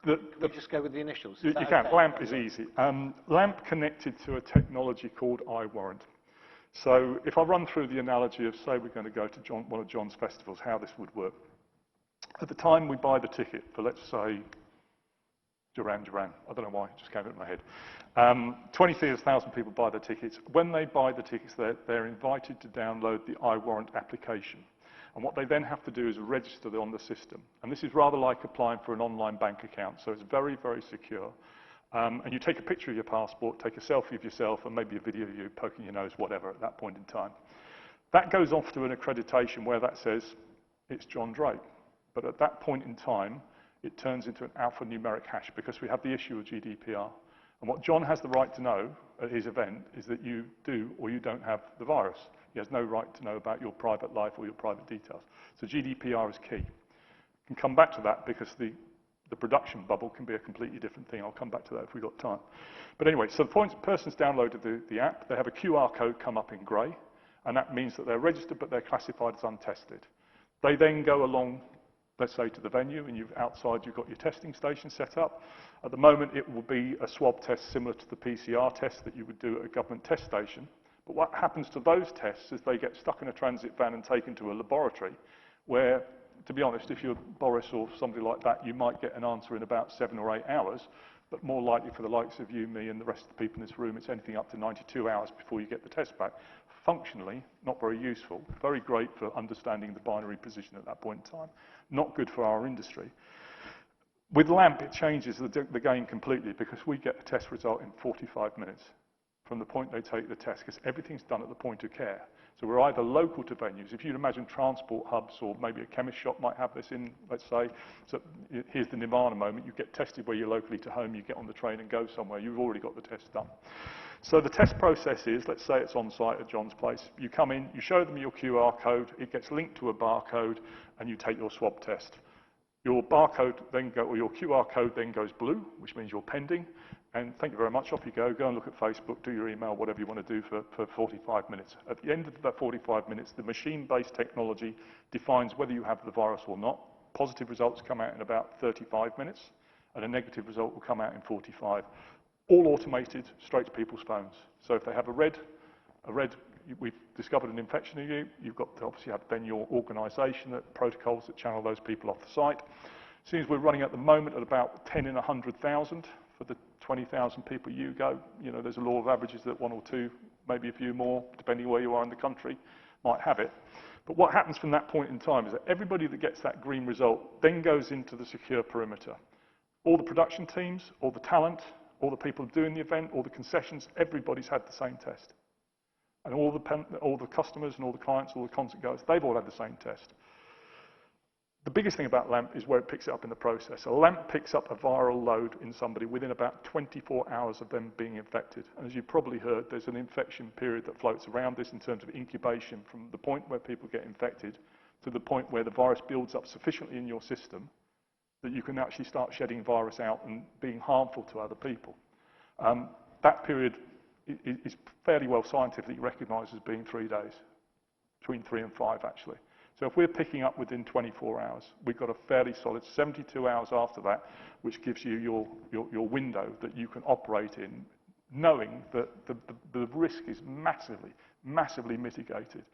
Can we just go with the initials? You can. Okay? LAMP is easy. LAMP connected to a technology called iWarrant. So if I run through the analogy of, say, we're going to go to one of John's festivals, how this would work. At the time we buy the ticket for, let's say, Duran Duran. I don't know why, it just came into my head. 20,000 people buy the tickets. When they buy the tickets, they're invited to download the iWarrant application. And what they then have to do is register on the system. And this is rather like applying for an online bank account, so it's very, very secure. And you take a picture of your passport, take a selfie of yourself, and maybe a video of you poking your nose, whatever, at that point in time. That goes off to an accreditation where that says it's John Drake. But at that point in time, it turns into an alphanumeric hash because we have the issue of GDPR. And what John has the right to know at his event is that you do or you don't have the virus. He has no right to know about your private life or your private details. So GDPR is key. We can come back to that because the production bubble can be a completely different thing. I'll come back to that if we've got time. But anyway, so the person's downloaded the app. They have a QR code come up in grey, and that means that they're registered, but they're classified as untested. They then go along, let's say, to the venue, and outside you've got your testing station set up. At the moment, it will be a swab test similar to the PCR test that you would do at a government test station. But what happens to those tests is they get stuck in a transit van and taken to a laboratory where, to be honest, if you're Boris or somebody like that, you might get an answer in about 7 or 8 hours, but more likely for the likes of you, me, and the rest of the people in this room, it's anything up to 92 hours before you get the test back. Functionally, not very useful. Very great for understanding the binary position at that point in time. Not good for our industry. With LAMP, it changes the game completely because we get a test result in 45 minutes from the point they take the test, because everything's done at the point of care. So we're either local to venues. If you'd imagine transport hubs or maybe a chemist shop might have this in, let's say, so here's the Nirvana moment, you get tested where you're locally to home, you get on the train and go somewhere, you've already got the test done. So the test process is, let's say it's on site at John's place, you come in, you show them your QR code, it gets linked to a barcode, and you take your swab test. Your barcode then or your QR code then goes blue, which means you're pending, and thank you very much, off you go and look at Facebook, do your email, whatever you want to do for 45 minutes. At the end of that 45 minutes, the machine-based technology defines whether you have the virus or not. Positive results come out in about 35 minutes, and a negative result will come out in 45. All automated, straight to people's phones. So if they have a red, we've discovered an infection in you, you've got to obviously have then your organisation, protocols that channel those people off the site. As soon as we're running at the moment at about 10 in 100,000 for the 20,000 people you go, there's a law of averages that 1 or 2, maybe a few more, depending where you are in the country, might have it. But what happens from that point in time is that everybody that gets that green result then goes into the secure perimeter. All the production teams, all the talent, all the people doing the event, all the concessions, everybody's had the same test. And all the customers and all the clients, all the concert goers, they've all had the same test. The biggest thing about LAMP is where it picks it up in the process. So LAMP picks up a viral load in somebody within about 24 hours of them being infected. And as you've probably heard, there's an infection period that floats around this in terms of incubation from the point where people get infected to the point where the virus builds up sufficiently in your system that you can actually start shedding virus out and being harmful to other people. That period is fairly well scientifically recognised as being 3 days, between 3 and 5 actually. So if we're picking up within 24 hours, we've got a fairly solid 72 hours after that, which gives you your window that you can operate in, knowing that the risk is massively mitigated.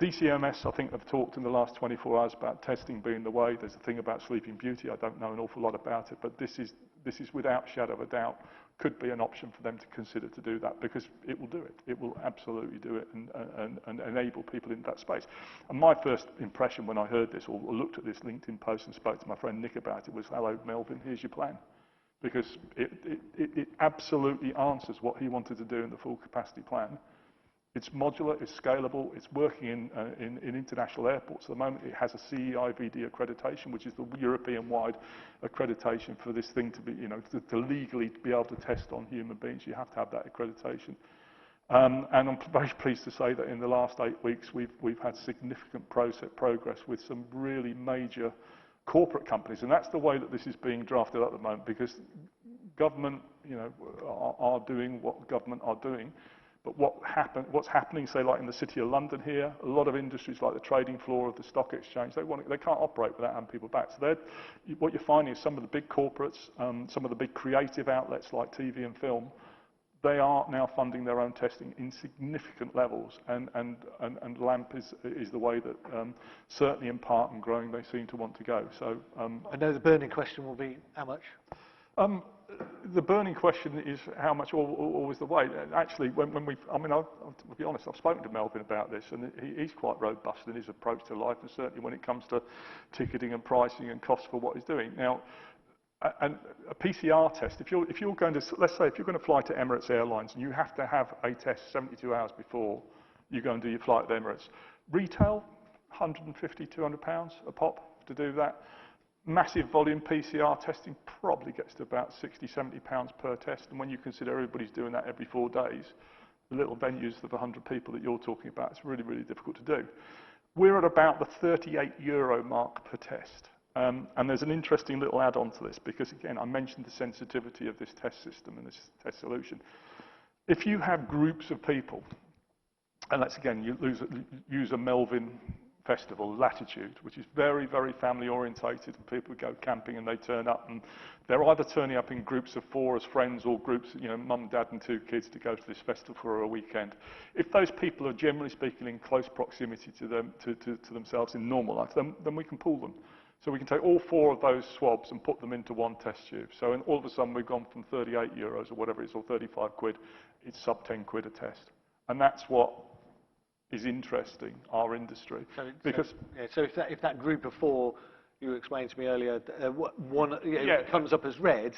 DCMS, I think, have talked in the last 24 hours about testing being the way. There's a thing about Sleeping Beauty. I don't know an awful lot about it, but this is without shadow of a doubt could be an option for them to consider to do that, because it will do it. It will absolutely do it and enable people in that space. And my first impression when I heard this or looked at this LinkedIn post and spoke to my friend Nick about it was, hello, Melvin, here's your plan. Because it absolutely answers what he wanted to do in the full capacity plan. It's modular, it's scalable, it's working in international airports at the moment. It has a CEIVD accreditation, which is the European-wide accreditation for this thing to be, to legally be able to test on human beings. You have to have that accreditation. And I'm very pleased to say that in the last 8 weeks, we've had significant progress with some really major corporate companies. And that's the way that this is being drafted at the moment, because government, are doing what government are doing. But what's happening, say, like in the City of London here, a lot of industries like the trading floor of the stock exchange, they can't operate without having people back. So what you're finding is some of the big corporates, some of the big creative outlets like TV and film, they are now funding their own testing in significant levels, and LAMP is the way that certainly in part and growing they seem to want to go. So I know the burning question will be how much. The burning question is how much always the way. Actually, I'll be honest, I've spoken to Melvin about this, and he's quite robust in his approach to life, and certainly when it comes to ticketing and pricing and costs for what he's doing. Now, a PCR test, if you're going to, let's say if you're going to fly to Emirates Airlines and you have to have a test 72 hours before you go and do your flight at Emirates, retail, £150, £200 a pop to do that. Massive volume PCR testing probably gets to about £60, £70 per test, and when you consider everybody's doing that every 4 days, the little venues of 100 people that you're talking about, it's really, really difficult to do. We're at about the €38 mark per test. And there's an interesting little add-on to this, because again, I mentioned the sensitivity of this test system and this test solution. If you have groups of people, and let's again use a Melvin festival, Latitude, which is very, very family orientated, and people go camping and they turn up, and they're either turning up in groups of 4 as friends or groups, mum, dad and 2 kids to go to this festival for a weekend. If those people are generally speaking in close proximity to themselves in normal life, then we can pool them. So we can take all 4 of those swabs and put them into one test tube. So all of a sudden we've gone from €38 or whatever it is, or 35 quid, it's sub 10 quid a test. And that's what is interesting, our industry. So if that group of 4 you explained to me earlier, comes up as red,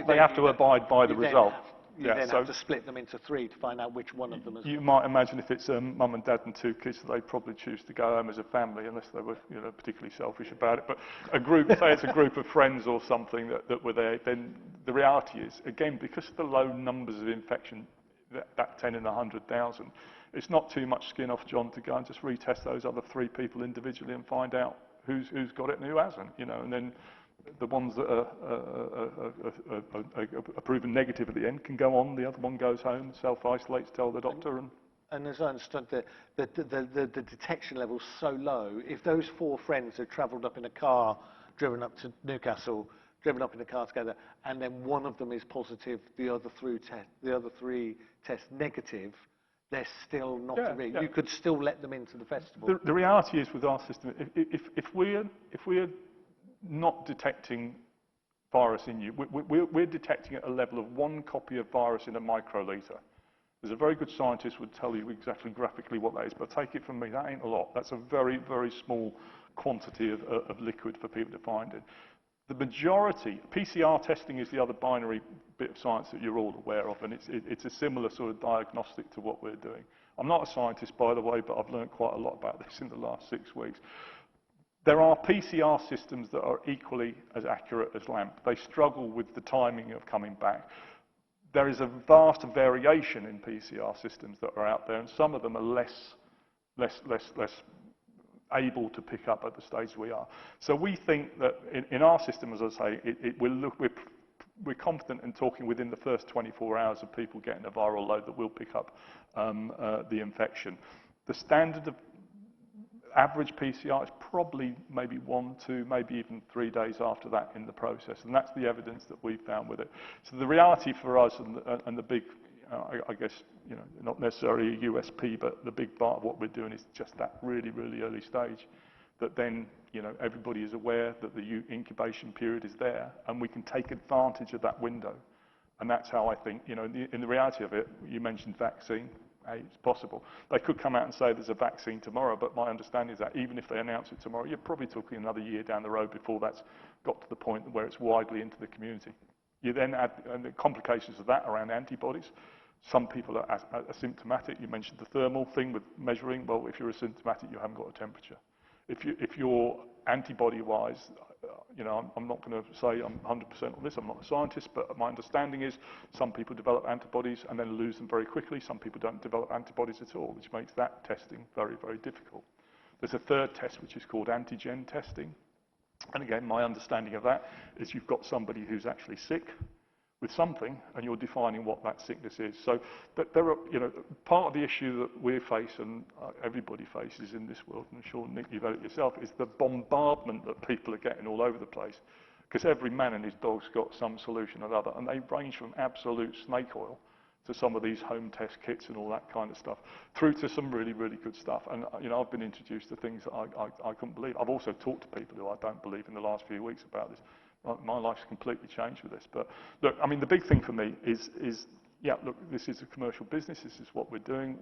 they have to abide by the result. You then have to split them into 3 to find out which one of them is. You might imagine if it's mum and dad and 2 kids, they'd probably choose to go home as a family, unless they were particularly selfish about it. But a group, say it's a group of friends or something that were there, then the reality is, again, because of the low numbers of infection, that 10 in 100,000, it's not too much skin off John to go and just retest those other 3 people individually and find out who's got it and who hasn't, and then the ones that are proven negative at the end can go on, the other one goes home, self-isolates, tell the doctor. And as I understood, the detection level's so low, if those 4 friends have travelled up in a car, driven up to Newcastle, driven up in a car together, and then one of them is positive, the other 3 test negative, they're still not You could still let them into the festival. The reality is with our system, if we're not detecting virus in you, we're detecting at a level of 1 copy of virus in a microliter. There's a very good scientist would tell you exactly graphically what that is, but take it from me, that ain't a lot. That's a very, very small quantity of liquid for people to find it. The majority, PCR testing is the other binary bit of science that you're all aware of, and it's a similar sort of diagnostic to what we're doing. I'm not a scientist, by the way, but I've learned quite a lot about this in the last 6 weeks. There are PCR systems that are equally as accurate as LAMP. They struggle with the timing of coming back. There is a vast variation in PCR systems that are out there, and some of them are less able to pick up at the stage we are. So we think that in our system, as I say, we're confident in talking within the first 24 hours of people getting a viral load that will pick up the infection. The standard of average PCR is probably maybe 1, 2, maybe even 3 days after that in the process, and that's the evidence that we've found with it. So the reality for us and the big, I guess, not necessarily a USP, but the big part of what we're doing is just that really, really early stage, that then, everybody is aware that the incubation period is there, and we can take advantage of that window. And that's how I think, in the reality of it, you mentioned vaccine. Hey, it's possible. They could come out and say there's a vaccine tomorrow, but my understanding is that even if they announce it tomorrow, you're probably talking another year down the road before that's got to the point where it's widely into the community. You then add the complications of that around antibodies. Some people are asymptomatic. You mentioned the thermal thing with measuring. Well, if you're asymptomatic, you haven't got a temperature. If you're antibody-wise, you know, I'm not going to say I'm 100% on this. I'm not a scientist, but my understanding is some people develop antibodies and then lose them very quickly. Some people don't develop antibodies at all, which makes that testing very, very difficult. There's a third test, which is called antigen testing. And again, my understanding of that is you've got somebody who's actually sick with something, and you're defining what that sickness is. So there are, you know, part of the issue that we face and everybody faces in this world, and I'm sure, Nick, you've had it yourself, is the bombardment that people are getting all over the place. Because every man and his dog's got some solution or another, and they range from absolute snake oil to some of these home test kits and all that kind of stuff, through to some really, really good stuff. And, you know, I've been introduced to things that I couldn't believe. I've also talked to people who I don't believe in the last few weeks about this. My life's completely changed with this. But look, I mean, the big thing for me is yeah, look, this is a commercial business. This is what we're doing.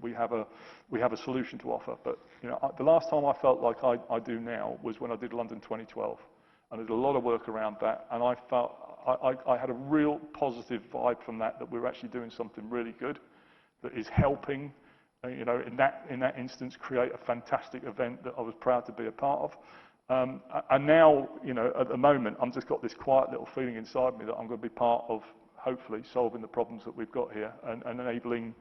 We have a solution to offer. But, you know, the last time I felt like I do now was when I did London 2012. And I did a lot of work around that. And I felt I had a real positive vibe from that we're actually doing something really good that is helping, you know, in that instance, create a fantastic event that I was proud to be a part of. And now, you know, at the moment, I've just got this quiet little feeling inside me that I'm going to be part of, hopefully, solving the problems that we've got here and enabling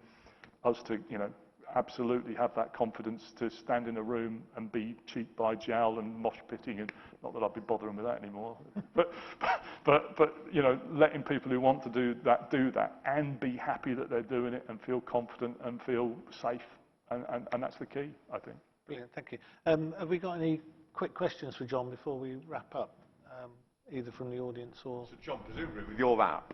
us to, you know, absolutely have that confidence to stand in a room and be cheek by jowl and mosh pitting, and not that I'd be bothering with that anymore, but you know, letting people who want to do that and be happy that they're doing it and feel confident and feel safe, and that's the key, I think. Brilliant, thank you. Have we got any quick questions for John before we wrap up, either from the audience or... So John, presumably with your app,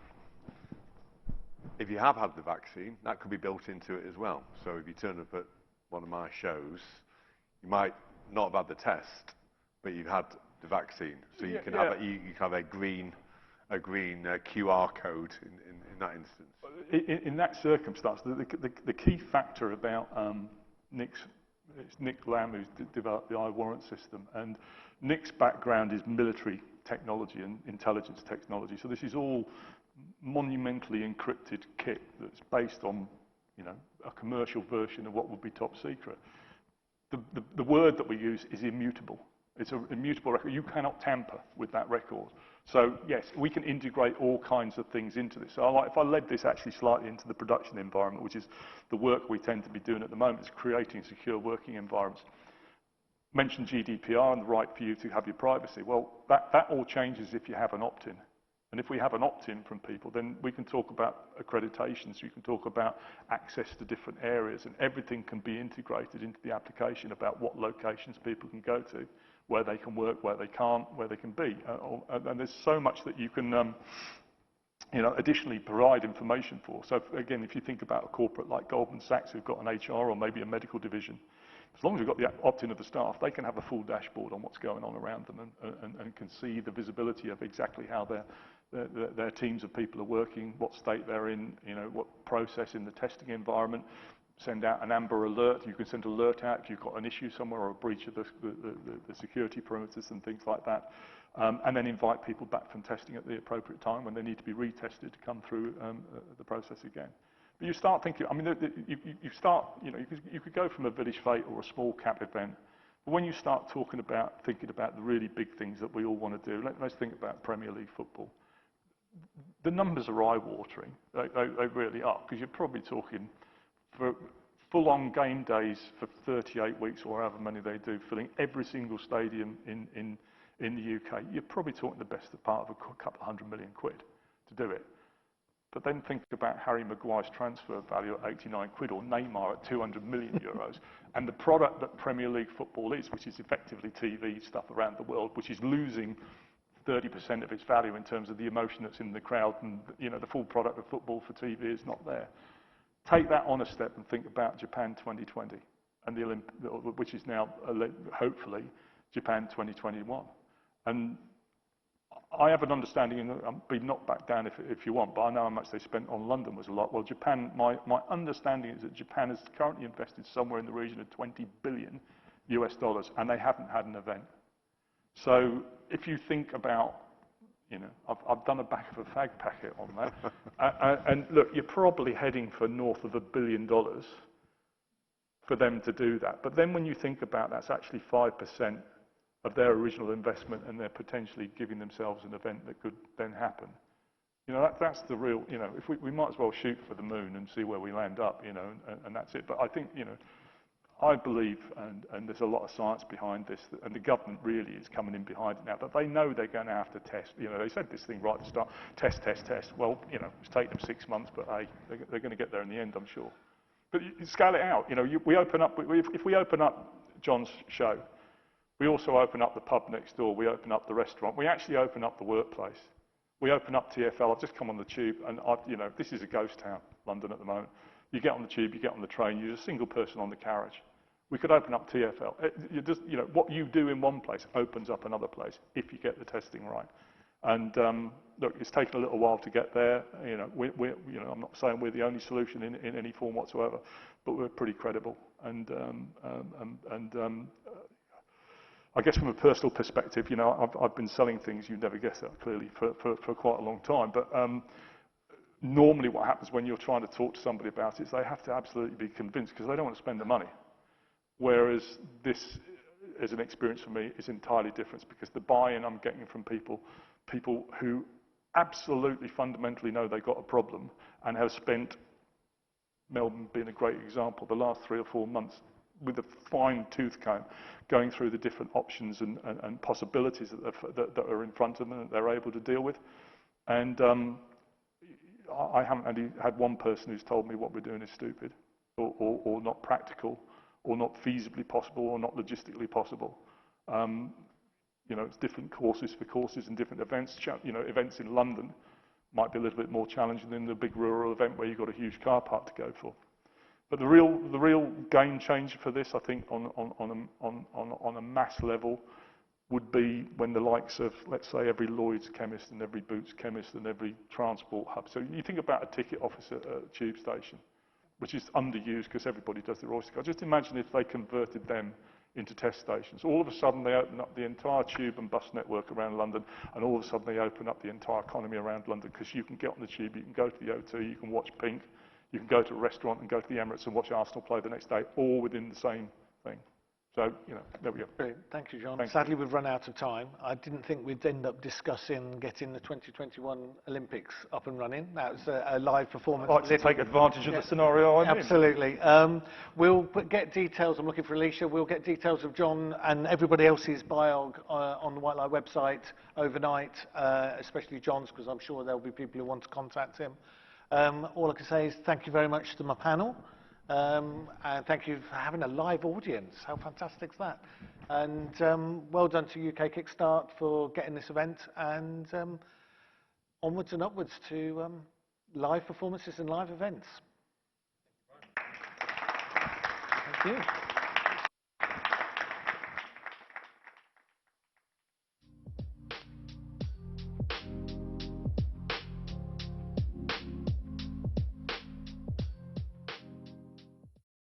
if you have had the vaccine, that could be built into it as well. So if you turn up at one of my shows, you might not have had the test, but you've had the vaccine. So you can have you can have a green QR code in that instance. In that circumstance, the key factor about it's Nick Lamb who's developed the iWarrant system, and Nick's background is military technology and intelligence technology. So this is all monumentally encrypted kit that's based on, you know, a commercial version of what would be top secret. The word that we use is immutable. It's an immutable record. You cannot tamper with that record. So yes, we can integrate all kinds of things into this. So if I led this actually slightly into the production environment, which is the work we tend to be doing at the moment, is creating secure working environments. Mentioned GDPR and the right for you to have your privacy. Well, that all changes if you have an opt-in. And if we have an opt-in from people, then we can talk about accreditations, you can talk about access to different areas, and everything can be integrated into the application about what locations people can go to, where they can work, where they can't, where they can be. And there's so much that you can you know, additionally provide information for. So again, if you think about a corporate like Goldman Sachs who've got an HR or maybe a medical division, as long as we've got the opt-in of the staff, they can have a full dashboard on what's going on around them and can see the visibility of exactly how their teams of people are working, what state they're in, you know, what process in the testing environment, send out an amber alert. You can send an alert out if you've got an issue somewhere or a breach of the security perimeters and things like that. And then invite people back from testing at the appropriate time when they need to be retested to come through the process again. But you start thinking, I mean, you start, you know, you could go from a village fete or a small cap event, but when you start thinking about the really big things that we all want to do, let's think about Premier League football. The numbers are eye-watering, they really are, because you're probably talking for full-on game days for 38 weeks or however many they do, filling every single stadium in the UK. You're probably talking the best part of a couple of £100 million to do it. But then think about Harry Maguire's transfer value at 89 quid or Neymar at 200 million euros, and the product that Premier League football is, which is effectively TV stuff around the world, which is losing 30% of its value in terms of the emotion that's in the crowd, and, you know, the full product of football for TV is not there. Take that on a step and think about Japan 2020, and which is now hopefully Japan 2021. And I have an understanding, and I'll be knocked back down if you want, but I know how much they spent on London was a lot. Well, Japan, my understanding is that Japan has currently invested somewhere in the region of $20 billion US, and they haven't had an event. So if you think about, You know, I've done a back of a fag packet on that. And look, you're probably heading for north of $1 billion for them to do that. But then when you think about that's actually 5% of their original investment, and they're potentially giving themselves an event that could then happen. You know, that's the real, you know, if we might as well shoot for the moon and see where we land up, you know, and that's it. But I think, you know, I believe, and there's a lot of science behind this, and the government really is coming in behind it now, but they know they're going to have to test. You know, they said this thing right at the start, test, test, test. Well, you know, it's taken them 6 months, but hey, they're going to get there in the end, I'm sure. But you scale it out. You know, we open up, if we open up John's show, we also open up the pub next door, we open up the restaurant, we actually open up the workplace. We open up TfL. I've just come on the tube, and you know, this is a ghost town, London at the moment. You get on the tube, you get on the train, you're a single person on the carriage. We could open up TfL. You know, what you do in one place opens up another place if you get the testing right. And look, it's taken a little while to get there. You know, you know, I'm not saying we're the only solution in any form whatsoever, but we're pretty credible. And I guess from a personal perspective, you know, I've been selling things, you'd never guess that clearly, for quite a long time. But normally what happens when you're trying to talk to somebody about it is they have to absolutely be convinced because they don't want to spend the money. Whereas this, as an experience for me, is entirely different because the buy-in I'm getting from people who absolutely fundamentally know they've got a problem and have spent, Melbourne being a great example, the last 3 or 4 months with a fine-tooth comb, going through the different options and possibilities that are in front of them that they're able to deal with. And I haven't only had one person who's told me what we're doing is stupid or not practical or not feasibly possible or not logistically possible. You know, it's different courses for courses and different events. You know, events in London might be a little bit more challenging than the big rural event where you've got a huge car park to go for. But the real game changer for this, I think, on a mass level, would be when the likes of, let's say, every Lloyd's chemist and every Boots chemist and every transport hub. So you think about a ticket office at a tube station, which is underused because everybody does their Oyster card. Just imagine if they converted them into test stations. All of a sudden, they open up the entire tube and bus network around London, and all of a sudden, they open up the entire economy around London because you can get on the tube, you can go to the O2, you can watch Pink, you can go to a restaurant and go to the Emirates and watch Arsenal play the next day, all within the same thing. So, you know, there we go. Brilliant. Thank you, John. Thank Sadly, we've run out of time. I didn't think we'd end up discussing getting the 2021 Olympics up and running. That's a live performance. I'd like to take advantage of the scenario I'm in. Absolutely. We'll get details. I'm looking for Alicia. We'll get details of John and everybody else's biog on the White Light website overnight, especially John's, because I'm sure there'll be people who want to contact him. All I can say is thank you very much to my panel. And thank you for having a live audience. How fantastic is that? And well done to UK Kickstart for getting this event. And onwards and upwards to live performances and live events. Thank you.